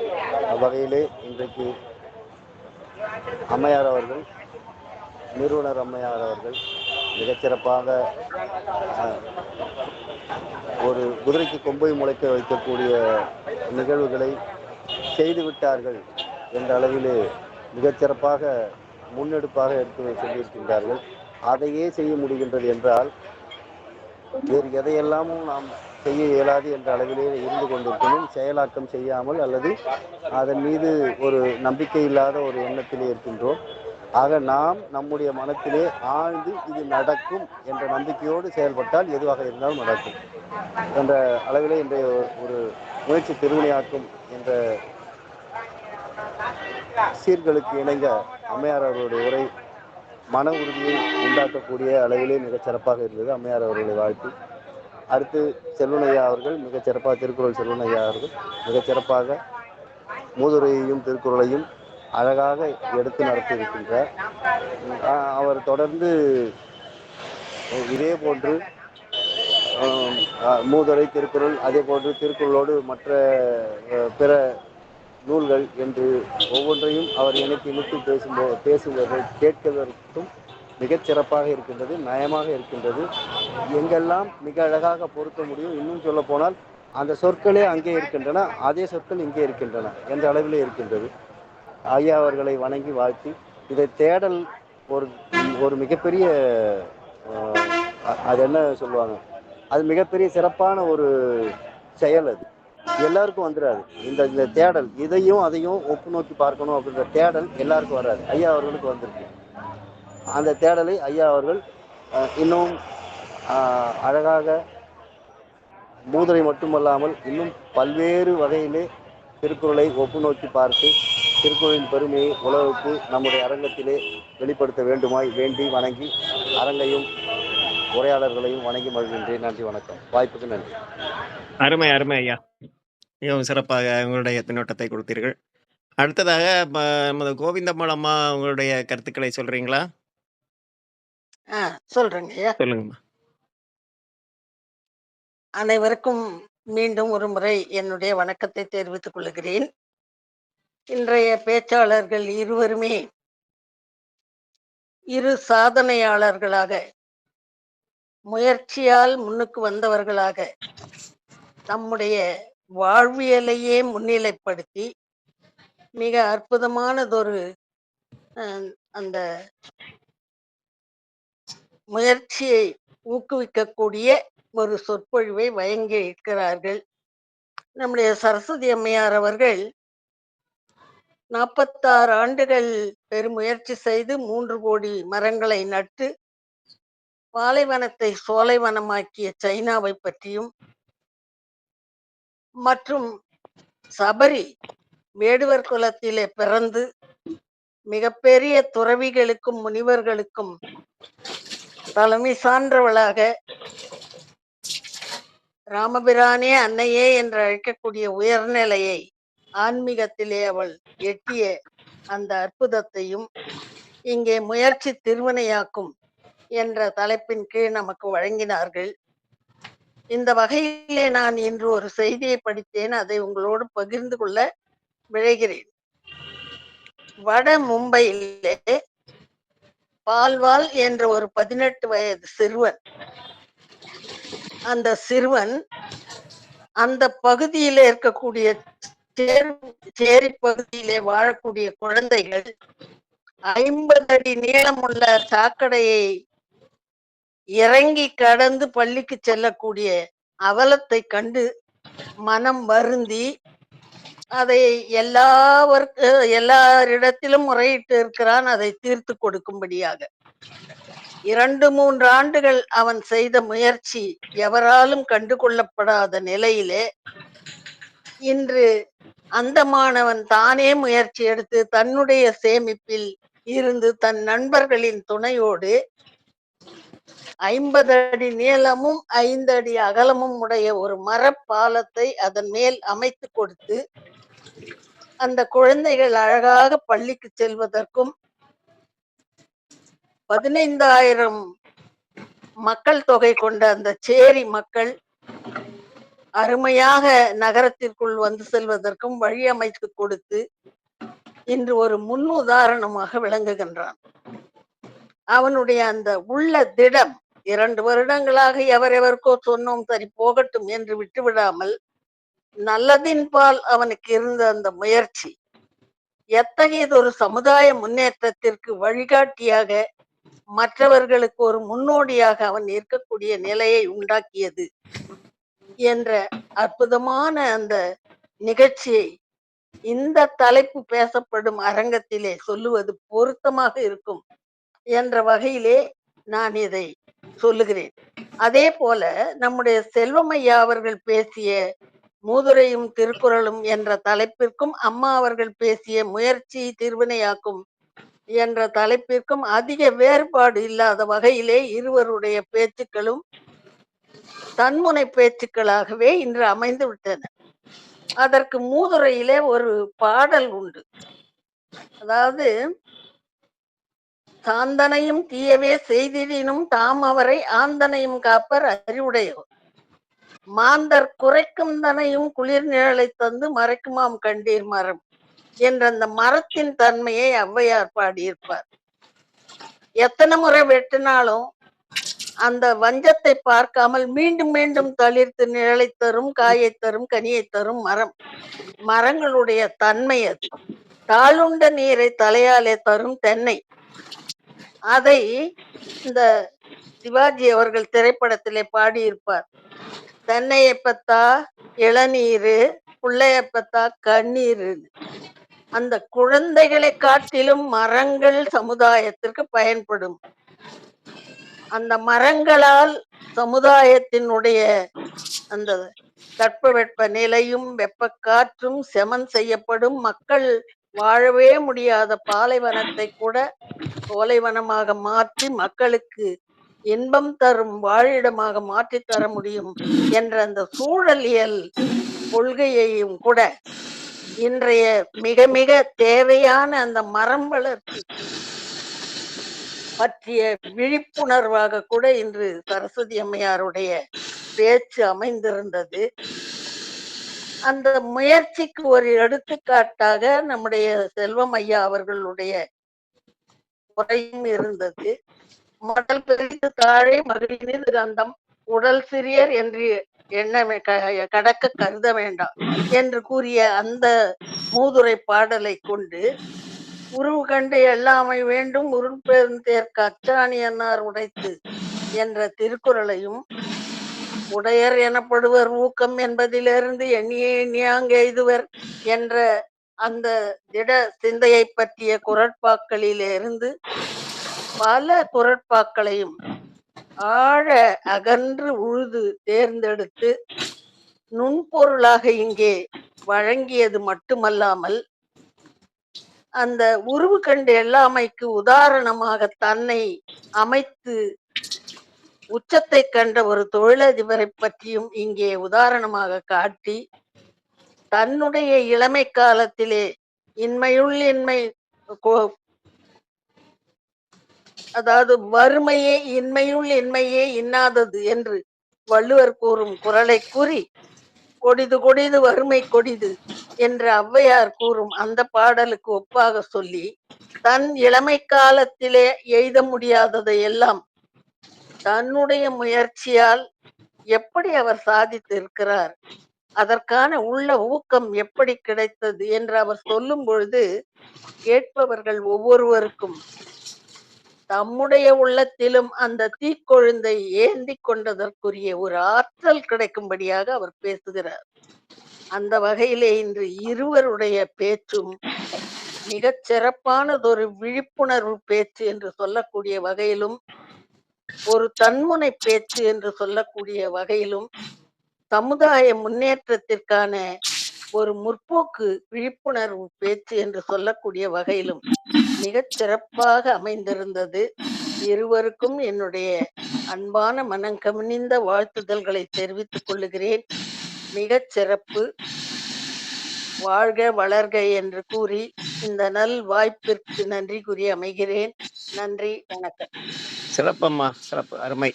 அவ்வகையிலே இன்றைக்கு அம்மையார் அவர்கள், நிறுவனர் அம்மையார் அவர்கள் மிகச்சிறப்பாக ஒரு குதிரைக்கு கொம்பை முளைக்க வைக்கக்கூடிய நிகழ்வுகளை செய்துவிட்டார்கள் என்ற அளவிலே மிகச்சிறப்பாக முன்னெடுப்பாக எடுத்து சொல்லியிருக்கின்றார்கள். அதையே செய்ய முடிகின்றது என்றால் வேறு எதையெல்லாமும் நாம் செய்ய இயலாது என்ற அளவிலே இருந்து கொண்டிருக்கணும். செயலாக்கம் செய்யாமல் அல்லது அதன் மீது ஒரு நம்பிக்கை இல்லாத ஒரு எண்ணத்திலே இருக்கின்றோம். ஆக நாம் நம்முடைய மனத்திலே ஆழ்ந்து இது நடக்கும் என்ற நம்பிக்கையோடு செயல்பட்டால் எதுவாக இருந்தாலும் நடக்கும் என்ற அளவிலே இன்றைய ஒரு முயற்சி திருவினையாக்கும் என்ற சீர்களுக்கு இணங்க அம்மையார் அவர்களுடைய உரை மன உறுதியை உண்டாக்கக்கூடிய அளவிலே மிகச் சிறப்பாக இருந்தது. அம்மையார் அவர்களை வாழ்த்து. அடுத்து செல்வனையா அவர்கள் மிகச்சிறப்பாக, திருக்குறள் செல்வனையா அவர்கள் மிகச்சிறப்பாக மூதுரையையும் திருக்குறளையும் அழகாக எடுத்து நடத்தியிருக்கின்றார். அவர் தொடர்ந்து இதே போன்று மூதுரை, திருக்குறள், அதே போன்று திருக்குறளோடு மற்ற பிற நூல்கள் என்று ஒவ்வொன்றையும் அவர் இணைத்து பேசுவதை கேட்பதற்கும் மிகச் சிறப்பாக இருக்கின்றது, நயமாக இருக்கின்றது. எங்கெல்லாம் மிக அழகாக பொருத்த முடியும், இன்னும் சொல்ல போனால் அந்த சொற்களே அங்கே இருக்கின்றன, அதே சொற்கள் இங்கே இருக்கின்றன என்ற அளவிலே இருக்கின்றது. ஐயா அவர்களை வணங்கி வாழ்த்தி, இதை தேடல் ஒரு மிகப்பெரிய அது என்ன சொல்லுவாங்க, அது மிகப்பெரிய சிறப்பான ஒரு செயல். அது எல்லாருக்கும் வந்துடாது. இந்த தேடல், இதையும் அதையும் ஒப்பு நோக்கி பார்க்கணும் அப்படின்ற தேடல் எல்லாருக்கும் வராது. ஐயா அவர்களுக்கு வந்திருக்கு. அந்த தேடலை ஐயா அவர்கள் இன்னும் அழகாக மூதுரை மட்டுமல்லாமல் இன்னும் பல்வேறு வகையிலே திருக்குறளை ஒப்பு நோக்கி பார்த்து திருக்குறளின் பெருமையை உலகுக்கு நம்முடைய அரங்கத்திலே வெளிப்படுத்த வேண்டுமாய் வேண்டி வணங்கி அரங்கையும் உரையாளர்களையும் வணங்கி மகிழ்கின்றேன். நன்றி, வணக்கம். வாய்ப்புக்கு நன்றி. அருமை அருமை ஐயா, மிகவும் சிறப்பாக உங்களுடைய பின்னோட்டத்தை கொடுத்தீர்கள். அடுத்ததாக நமது கோவிந்தம்மாள் அம்மா உங்களுடைய கருத்துக்களை சொல்றீங்களா? சொல்றேங்க ஐயா. சொல்லுங்கம்மா. அனைவருக்கும் மீண்டும் ஒரு முறை என்னுடைய வணக்கத்தை தெரிவித்துக் கொள்கிறேன். இன்றைய பேச்சாளர்கள் இருவருமே இரு சாதனையாளர்களாக, முயற்சியால் முன்னுக்கு வந்தவர்களாக, நம்முடைய வாழ்வியலையே முன்னிலைப்படுத்தி மிக அற்புதமானதொரு அந்த முயற்சியை ஊக்குவிக்கக்கூடிய ஒரு சொற்பொழிவை வழங்கி இருக்கிறார்கள். நம்முடைய சரஸ்வதி அம்மையார் அவர்கள் 46 ஆண்டுகள் பெருமுயற்சி செய்து 3 கோடி மரங்களை நட்டு பாலைவனத்தை சோலைவனமாக்கிய சைனாவை பற்றியும், மற்றும் சபரி வேடுவர் குலத்திலே பிறந்து மிகப்பெரிய துறவிகளுக்கும் முனிவர்களுக்கும் தலைமை சான்றவளாக ராமபிரானே அன்னையே என்று அழைக்கக்கூடிய உயர்நிலையை ஆன்மீகத்திலே அவள் எட்டிய அந்த அற்புதத்தையும் இங்கே முயற்சி திருவினையாக்கும் என்ற தலைப்பின் கீழ் நமக்கு வழங்கினார்கள். இந்த வகையிலே நான் இன்று ஒரு செய்தியை படித்தேன், அதை உங்களோடு பகிர்ந்து கொள்ள விழைகிறேன். வட மும்பையிலே பால்வால் என்ற ஒரு 18 வயது சிறுவன், அந்த சிறுவன் அந்த பகுதியிலே இருக்கக்கூடிய சேரி பகுதியிலே வாழக்கூடிய குழந்தைகள் 50 அடி நீளமுள்ள சாக்கடையை இறங்கி கடந்து பள்ளிக்கு செல்லக்கூடிய அவலத்தை கண்டு மனம் வருந்தி அதை எல்லாரிடத்திலும் முறையிட்டு இருக்கிறான், அதை தீர்த்து கொடுக்கும்படியாக. 2-3 ஆண்டுகள் அவன் செய்த முயற்சி எவராலும் கண்டுகொள்ளப்படாத நிலையிலே இன்று அந்த மாணவன் தானே முயற்சி எடுத்து தன்னுடைய சேமிப்பில் இருந்து தன் நண்பர்களின் துணையோடு 50 அடி நீளமும் 5 அடி அகலமும் உடைய ஒரு மரப்பாலத்தை அதன் மேல் அமைத்து கொடுத்து அந்த குழந்தைகள் அழகாக பள்ளிக்கு செல்வதற்கும் 15,000 மக்கள் தொகை கொண்ட அந்த சேரி மக்கள் அருமையாக நகரத்திற்குள் வந்து செல்வதற்கும் வழி அமைத்து கொடுத்து இன்று ஒரு முன் உதாரணமாக விளங்குகின்றான். அவனுடைய அந்த உள்ள திடம் 2 வருடங்களாக எவரெவருக்கோ சொன்னோம், சரி போகட்டும் என்று விட்டுவிடாமல் நல்லதின் பால் அவனுக்கு இருந்த அந்த முயற்சி எத்தகையதொரு சமுதாய முன்னேற்றத்திற்கு வழிகாட்டியாக, மற்றவர்களுக்கு ஒரு முன்னோடியாக அவன் இருக்கக்கூடிய நிலையை உண்டாக்கியது என்ற அற்புதமான அந்த நிகழ்ச்சியை இந்த தலைப்பு பேசப்படும் அரங்கத்திலே சொல்லுவது பொருத்தமாக இருக்கும் என்ற வகையிலே நான் இதை சொல்லுகிறேன். அதே போல நம்முடைய செல்வமையா அவர்கள் பேசிய மூதுரையும் திருக்குறளும் என்ற தலைப்பிற்கும், அம்மா அவர்கள் பேசிய முயற்சி திருவினையாக்கும் என்ற தலைப்பிற்கும் அதிக வேறுபாடு இல்லாத வகையிலே இருவருடைய பேச்சுக்களும் தன்முனை பேச்சுக்களாகவே இன்று அமைந்து விட்டன. அதற்கு மூதுரையிலே ஒரு பாடல் உண்டு. அதாவது, சாந்தனையும் தீயவே செய்திடினும் தாம் அவரை ஆந்தனையும் காப்பர் அறிவுடையோர், மாந்தர் குறைக்கும் தனையும் குளிர் நிழலை தந்து மறைக்குமாம் கண்டீர் மரம் என்ற அந்த மரத்தின் தன்மையை ஔவையார் பாடியிருப்பார். எத்தனை முறை வெட்டினாலும் அந்த வஞ்சத்தை பார்க்காமல் மீண்டும் மீண்டும் தளிர்த்து நிழலை தரும், காயை தரும், கனியை தரும் மரம். மரங்களுடைய தன்மை அது. தாளுண்ட நீரை தலையாலே தரும் தென்னை. அதை இந்த சிவாஜி அவர்கள் திரைப்படத்திலே பாடியிருப்பார். தென்னையை பத்தா இளநீரு, பிள்ளைய பத்தா கண்ணீர். அந்த குழந்தைகளை காட்டிலும் மரங்கள் சமுதாயத்திற்கு பயன்படும். அந்த மரங்களால் சமுதாயத்தினுடைய அந்த தட்பவெட்ப நிலையும் வெப்ப காற்றும் செமன் செய்யப்படும். மக்கள் வாழவே முடியாத பாலைவனத்தை கூட சோலைவனமாக மாற்றி மக்களுக்கு இன்பம் தரும் வாழிடமாக மாற்றி தர முடியும் என்ற அந்த சூழலியல் கொள்கையையும் கூட இன்றைய மிக மிக தேவையான அந்த மரம் வளர்ப்பு பற்றிய விழிப்புணர்வாக கூட இன்று சரஸ்வதி அம்மையாருடைய பேச்சு அமைந்திருந்தது. அந்த முயற்சிக்கு ஒரு எடுத்துக்காட்டாக நம்முடைய செல்வம் ஐயா அவர்களுடைய உரையும் இருந்தது. மடல் பிரித்து தாழை மகிழ்நீர் கந்தம் உடல் சிறியர் என்று எண்ண கடக்க கருத வேண்டாம் என்று கூறிய அந்த மூதுரை பாடலை கொண்டு, உருவு கண்டு எல்லாமை வேண்டும் உருப்பெருந்தேர்க்கு அச்சாணி அன்னார் உடைத்து என்ற திருக்குறளையும், உடையர் எனப்படுவர் ஊக்கம் என்பதிலிருந்து எண்ணியே எண்ணியாங்க எய்துவர் என்ற அந்த திட சிந்தையை பற்றிய குரட்பாக்களிலிருந்து பல குரட்பாக்களையும் ஆழ அகன்று உழுது தேர்ந்தெடுத்து நுண்பொருளாக இங்கே வழங்கியது மட்டுமல்லாமல் அந்த உருவு கண்டு எல்லாமைக்கு உதாரணமாக தன்னை அமைத்து உச்சத்தை கண்ட ஒரு தொழிலதிபரை பற்றியும் இங்கே உதாரணமாக காட்டி தன்னுடைய இளமை காலத்திலே இன்மையுள் இன்மை அதாவது வறுமையே இன்மையுள் இன்மையே இன்னாதது என்று வள்ளுவர் கூறும் குறளை கூறி கொடிது கொடிது வறுமை கொடிது என்று ஔவையார் கூறும் அந்த பாடலுக்கு ஒப்பாக சொல்லி தன் இளமை காலத்திலே எய்த முடியாததை எல்லாம் தன்னுடைய முயற்சியால் எப்படி அவர் சாதித்து இருக்கிறார், அதற்கான உள்ள ஊக்கம் எப்படி கிடைத்தது என்று அவர் சொல்லும் பொழுது கேட்பவர்கள் ஒவ்வொருவருக்கும் தம்முடைய உள்ளத்திலும் அந்த தீக்கொழுந்தை ஏந்தி கொண்டதற்குரிய ஒரு ஆற்றல் கிடைக்கும்படியாக அவர் பேசுகிறார். அந்த வகையிலே இன்று இருவருடைய பேச்சும் மிகச் சிறப்பானதொரு விழிப்புணர்வு பேச்சு என்று சொல்லக்கூடிய வகையிலும் ஒரு தன்முனை பேச்சு என்று சொல்லக்கூடிய வகையிலும் சமுதாய முன்னேற்றத்திற்கான ஒரு முற்போக்கு விழிப்புணர்வு பேச்சு என்று சொல்லக்கூடிய வகையிலும் மிகச் சிறப்பாக அமைந்திருந்தது. இருவருக்கும் என்னுடைய அன்பான மனங்கனிந்த வாழ்த்துதல்களை தெரிவித்துக் கொள்ளுகிறேன். மிகச் சிறப்பு. வாழ்க வளர்க என்று கூறி இந்த நல் வாய்ப்பிற்கு நன்றி கூறி அமைகிறேன். நன்றி, வணக்கம். சிறப்பம்மா, சிறப்பு, அருமை.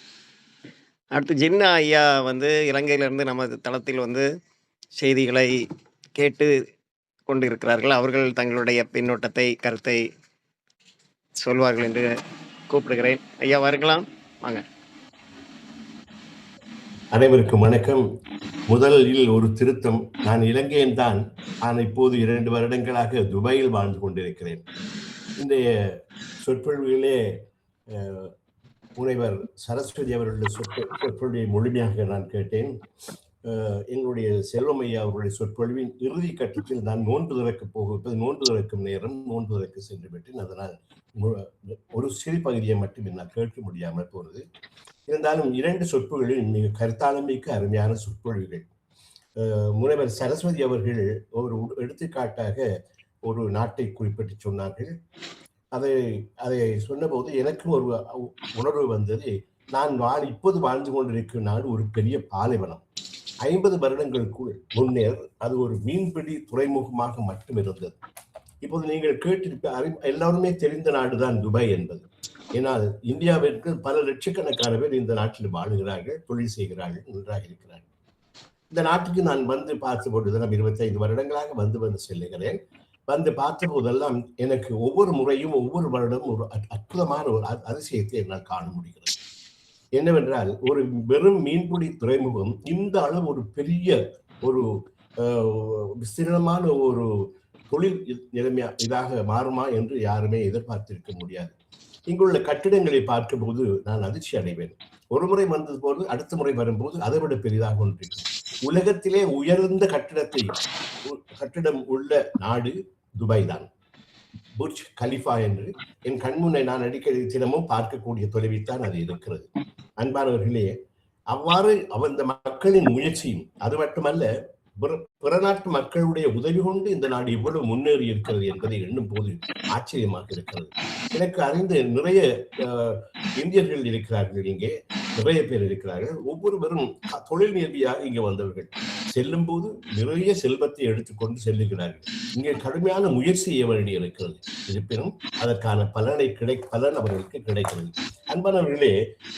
அடுத்து ஜின்னா ஐயா இலங்கையிலிருந்து நமது தளத்தில் செய்திகளை கேட்டு கொண்டிருக்கிறார்கள். அவர்கள் தங்களுடைய பின்னோட்டத்தை, கருத்தை சொல்வார்கள் என்று கூப்பிடுகிறேன். ஐயா வருகலாம், வாங்க. அனைவருக்கும் வணக்கம். முதலில் ஒரு திருத்தம். நான் இலங்கையன் தான், நான் இப்போது 2 வருடங்களாக துபாயில் வாழ்ந்து கொண்டிருக்கிறேன். இன்றைய சொற்பொழிவுகளே முனைவர் சரஸ்வதி அவர்களுடைய சொற்பொழிவை முழுமையாக நான் கேட்டேன். எங்களுடைய செல்வம் ஐயா அவருடைய சொற்பொழிவின் இறுதி கட்டத்தில் நான் நோன்பு திறக்கப் போகுவது, நோன்பு திறக்கும் நேரம் நோன்பு திறக்க சென்று விட்டேன். அதனால் ஒரு சிறு பகுதியை மட்டும் என்னால் கேட்க முடியாமல் போனது. இருந்தாலும் 2 சொற்பொழிவுகளில் மிக கருத்தாளமிக்க அருமையான சொற்பொழிவுகள். முனைவர் சரஸ்வதி அவர்கள் ஒரு எடுத்துக்காட்டாக ஒரு நாட்டை குறிப்பிட்டு சொன்னார்கள். அதை சொன்னபோது எனக்கும் ஒரு உணர்வு வந்தது. நான் இப்போது வாழ்ந்து கொண்டிருக்கும் நாடு ஒரு பெரிய பாலைவனம். 50 வருடங்களுக்குள் முன்னேற அது ஒரு மீன்பிடி துறைமுகமாக மட்டும் இருந்தது. இப்போது நீங்கள் கேட்டிருப்ப எல்லாருமே தெரிந்த நாடுதான் துபாய் என்பது. ஏன்னால் இந்தியாவிற்கு பல லட்சக்கணக்கான பேர் இந்த நாட்டில் வாழுகிறார்கள், தொழில் செய்கிறார்கள், நன்றாக இருக்கிறார்கள். இந்த நாட்டுக்கு நான் பார்த்த பொழுது நான் 25 வருடங்களாக வந்து செல்லுகிறேன். பார்த்த போதெல்லாம் எனக்கு ஒவ்வொரு முறையும் ஒவ்வொரு வருடமும் ஒரு அற்புதமான ஒரு அதிசயத்தை என்னால் காண முடிகிறது. என்னவென்றால் ஒரு வெறும் மீன்பிடி துறைமுகம் இந்த அளவு ஒரு பெரிய ஒரு விஸ்தீர்ணமான ஒரு தொழில் நிலைமையா இதாக மாறுமா என்று யாருமே எதிர்பார்த்திருக்க முடியாது. இங்குள்ள கட்டிடங்களை பார்க்கும்போது நான் அதிர்ச்சி அடைவேன். ஒரு முறை வந்தது போது அடுத்த முறை வரும்போது அதை விட பெரிதாக ஒன்று. உலகத்திலே உயர்ந்த கட்டிடம் உள்ள நாடு துபாய் தான். புர்ஜ் கலிஃபா என்று என் கண்முன்னை நான் அடிக்கடி தினமும் பார்க்கக்கூடிய தொலைவில்தான் அது இருக்கிறது. அன்பானவர்களே, அவ்வாறு அந்த மக்களின் முயற்சியும், அது மட்டுமல்ல பிற நாட்டு மக்களுடைய உதவி கொண்டு இந்த நாடு இவ்வளவு முன்னேறி இருக்கிறது என்பதை எண்ணும் போது ஆச்சரியமாக இருக்கிறது. எனக்கு அறிந்த நிறைய இந்தியர்கள் இருக்கிறார்கள், இங்கே நிறைய பேர் இருக்கிறார்கள். ஒவ்வொருவரும் தொழில் நிறுவியாக இங்கே வந்தவர்கள். செல்லும் போது நிறைய செல்வத்தை எடுத்துக்கொண்டு செல்லுகிறார்கள். இங்கே கடுமையான முயற்சி செய்ய வேண்டி இருக்கிறது. இருப்பினும் அதற்கான பலன் அவர்களுக்கு கிடைக்கிறது. அன்பானவர்களே,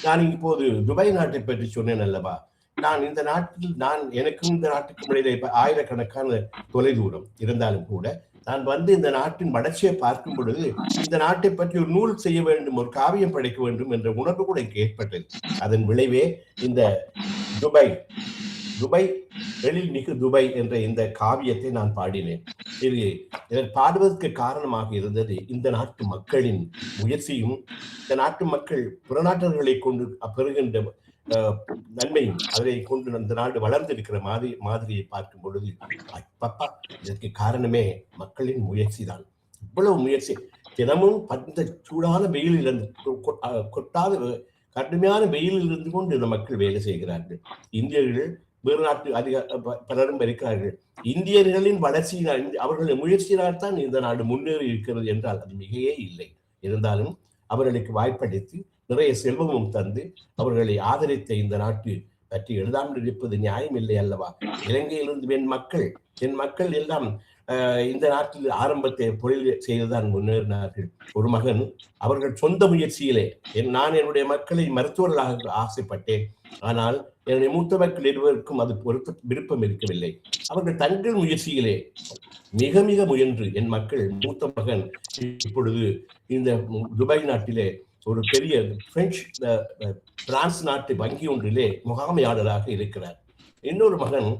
நான் இப்போது துபாய் நாட்டை பற்றி சொன்னேன் அல்லவா? நான் இந்த நாட்டில் எனக்கும் இந்த நாட்டுக்கும் இடையில ஆயிரக்கணக்கான தொலைதூரம் இருந்தாலும் கூட நான் இந்த நாட்டின் வளர்ச்சியை பார்க்கும் பொழுது இந்த நாட்டை பற்றி ஒரு நூல் செய்ய வேண்டும், ஒரு காவியம் படைக்க வேண்டும் என்ற உணர்வு கூட எனக்கு ஏற்பட்டது. அதன் விளைவே இந்த துபாய் எழில் மிகு துபாய் என்ற இந்த காவியத்தை நான் பாடினேன். இதை பாடுவதற்கு காரணமாக இருந்தது இந்த நாட்டு மக்களின் முயற்சியும், இந்த நாட்டு மக்கள் புறநாட்டர்களை கொண்டு பெறுகின்ற நன்மையும், அதை கொண்டு அந்த நாடு வளர்ந்திருக்கிற மாதிரியை பார்க்கும் பொழுது பப்பா, இதற்கு காரணமே மக்களின் முயற்சி தான். இவ்வளவு முயற்சி, தினமும் பந்த சூடான வெயிலில் கொட்டாத கடுமையான வெயிலில் இருந்து கொண்டு இந்த மக்கள் வேலை செய்கிறார்கள். இந்தியர்கள் வேறு நாட்டு பலரும் இருக்கிறார்கள். இந்தியர்களின் வளர்ச்சியினால், அவர்களின் முயற்சியினால் தான் இந்த நாடு முன்னேறி இருக்கிறது என்றால் அது மிகையே இல்லை. இருந்தாலும் அவர்களுக்கு வாய்ப்பளித்து நிறைய செல்வமும் தந்து அவர்களை ஆதரித்த இந்த நாட்டு பற்றி எழுதாமல் இருப்பது நியாயம் இல்லை அல்லவா? இலங்கையிலிருந்து என் மக்கள் எல்லாம் இந்த நாட்டில் ஆரம்பத்தை தொழில் செய்துதான் முன்னேறினார்கள். ஒரு மகன் அவர்கள் சொந்த முயற்சியிலே, நான் என்னுடைய மக்களை மருத்துவர்களாக ஆசைப்பட்டேன். ஆனால் என்னுடைய மூத்த மக்கள் இருவருக்கும் அது பொறுத்த விருப்பம் இருக்கவில்லை. அவர்கள் தங்கள் முயற்சியிலே மிக மிக முயன்று என் மக்கள் மூத்த மகன் இப்பொழுது இந்த துபாய் நாட்டிலே ஒரு பெரிய பிரான்ஸ் நாட்டு வங்கி ஒன்றிலே முகாமையாளராக இருக்கிறார். இன்னொரு மகன்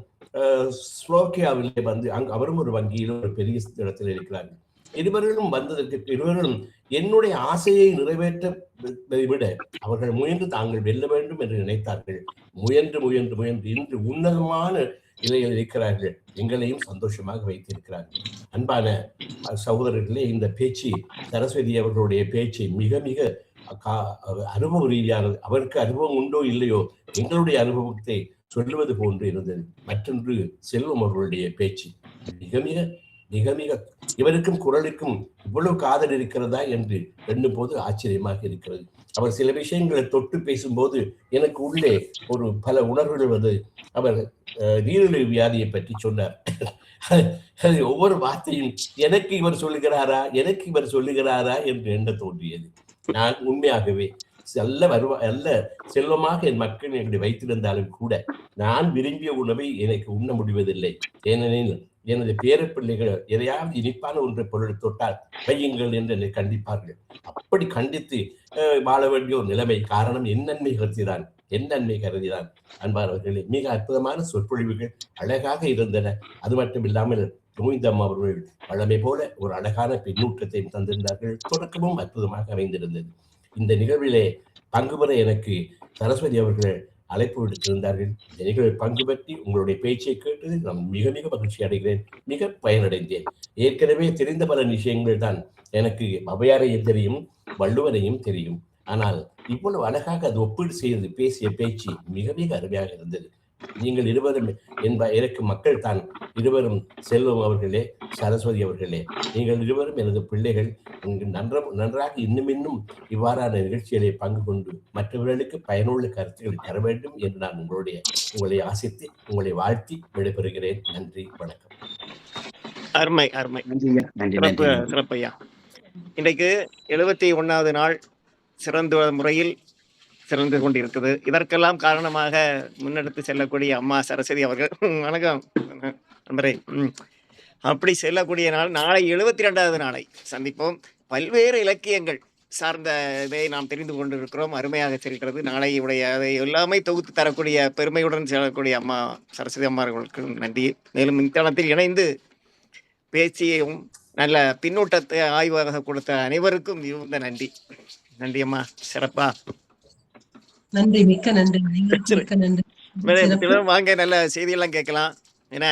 ஸ்லோக்கியாவிலே வந்து அவரும் ஒரு வங்கியில் ஒரு பெரிய இடத்தில் இருக்கிறார்கள். இருவர்களும் என்னுடைய ஆசையை நிறைவேற்றதை விட அவர்கள் முயன்று தாங்கள் வெல்ல வேண்டும் என்று நினைத்தார்கள். முயன்று முயன்று முயன்று இன்று உன்னதமான நிலையில் இருக்கிறார்கள். எங்களையும் சந்தோஷமாக வைத்திருக்கிறார்கள். அன்பான சகோதரர்களே, இந்த பேச்சு, சரஸ்வதி அவர்களுடைய பேச்சு மிக மிக அனுபவ ரீதியானது. அவருக்கு அனுபவம் உண்டோ இல்லையோ, எங்களுடைய அனுபவத்தை சொல்லுவது போன்று இருந்தது. மற்றொன்று செல்வம் அவர்களுடைய பேச்சு மிக மிக மிக மிக இவருக்கும் குரலுக்கும் இவ்வளவு காதல் இருக்கிறதா என்று எண்ணும் போது ஆச்சரியமாக இருக்கிறது. அவர் சில விஷயங்களை தொட்டு பேசும்போது எனக்கு உள்ளே ஒரு பல உணர்வுகள் வந்து, அவர் நீரிழிவு வியாதியை பற்றி சொன்னார். ஒவ்வொரு வார்த்தையும் எனக்கு இவர் சொல்லுகிறாரா என்று எண்ண தோன்றியது. நான் உண்மையாகவே நல்ல செல்வமாக என் மக்கள் என்னை வைத்திருந்தாலும் கூட நான் விரும்பிய உணவை எனக்கு உண்ண முடிவதில்லை. ஏனெனில் எனது பேரப்பிள்ளைகள் எதையாவது இனிப்பான ஒன்றை பொருள் தொட்டால் வையுங்கள் என்று என்னை கண்டிப்பார்கள். அப்படி கண்டித்து வாழ வேண்டிய ஒரு நிலைமை. காரணம் என் நன்மை கருதிதான். அன்பானவர்களே, மிக அற்புதமான சொற்பொழிவுகள் அழகாக இருந்தன. அது மட்டும் இல்லாமல் கோவிந்தம்மா அவர்கள் வழமை போல ஒரு அழகான பின்னூட்டத்தை தந்திருந்தார்கள். தொடக்கமும் அற்புதமாக அமைந்திருந்தது. இந்த நிகழ்விலே பங்கு பெற எனக்கு சரஸ்வதி அவர்கள் அழைப்பு விடுத்திருந்தார்கள். இந்த நிகழ்வில் பங்கு பற்றி உங்களுடைய பேச்சை கேட்டு நான் மிக மிக மகிழ்ச்சி அடைகிறேன், மிக பயனடைந்தேன். ஏற்கனவே தெரிந்த பல விஷயங்கள் தான் எனக்கு ஔவையாரையும் தெரியும், வள்ளுவரையும் தெரியும். ஆனால் இவ்வளவு அழகாக அது ஒப்பீடு செய்து பேசிய பேச்சு மிக மிக அருமையாக இருந்தது. நீங்கள் இருவரும் எனக்கு மக்கள் தான் இருவரும், செல்வம் அவர்களே, சரஸ்வதி அவர்களே, நீங்கள் இருவரும் எனது பிள்ளைகள். நன்றாக இன்னும் இவ்வாறான நிகழ்ச்சிகளை பங்கு கொண்டு மற்றவர்களுக்கு பயனுள்ள கருத்துக்களை தர வேண்டும் என்று நான் உங்களை ஆசித்து உங்களை வாழ்த்தி விடைபெறுகிறேன். நன்றி, வணக்கம். அருமை அருமை, சிறப்பையா. இன்றைக்கு 71வது நாள் சிறந்த முறையில் சிறந்து கொண்டிருக்குது. இதற்கெல்லாம் காரணமாக முன்னெடுத்து செல்லக்கூடிய அம்மா சரஸ்வதி அவர்கள், வணக்கம் நண்பரே. அப்படி செல்லக்கூடிய நாளை 72வது நாளை சந்திப்போம். பல்வேறு இலக்கியங்கள் சார்ந்த இதை நாம் தெரிந்து கொண்டிருக்கிறோம். அருமையாக செல்கிறது. நாளையுடைய அதை எல்லாமே தொகுத்து தரக்கூடிய பெருமையுடன் செல்லக்கூடிய அம்மா சரஸ்வதி அம்மா அவர்களுக்கு நன்றி. மேலும் இத்தளத்தில் இணைந்து பேச்சியும் நல்ல பின்னூட்டத்தை ஆய்வாக கொடுத்த அனைவருக்கும் மிகுந்த நன்றி. நன்றி அம்மா, சிறப்பா. நன்றி, மிக்க நன்றி. வாங்க, நல்ல செய்தியெல்லாம் கேட்கலாம். என்ன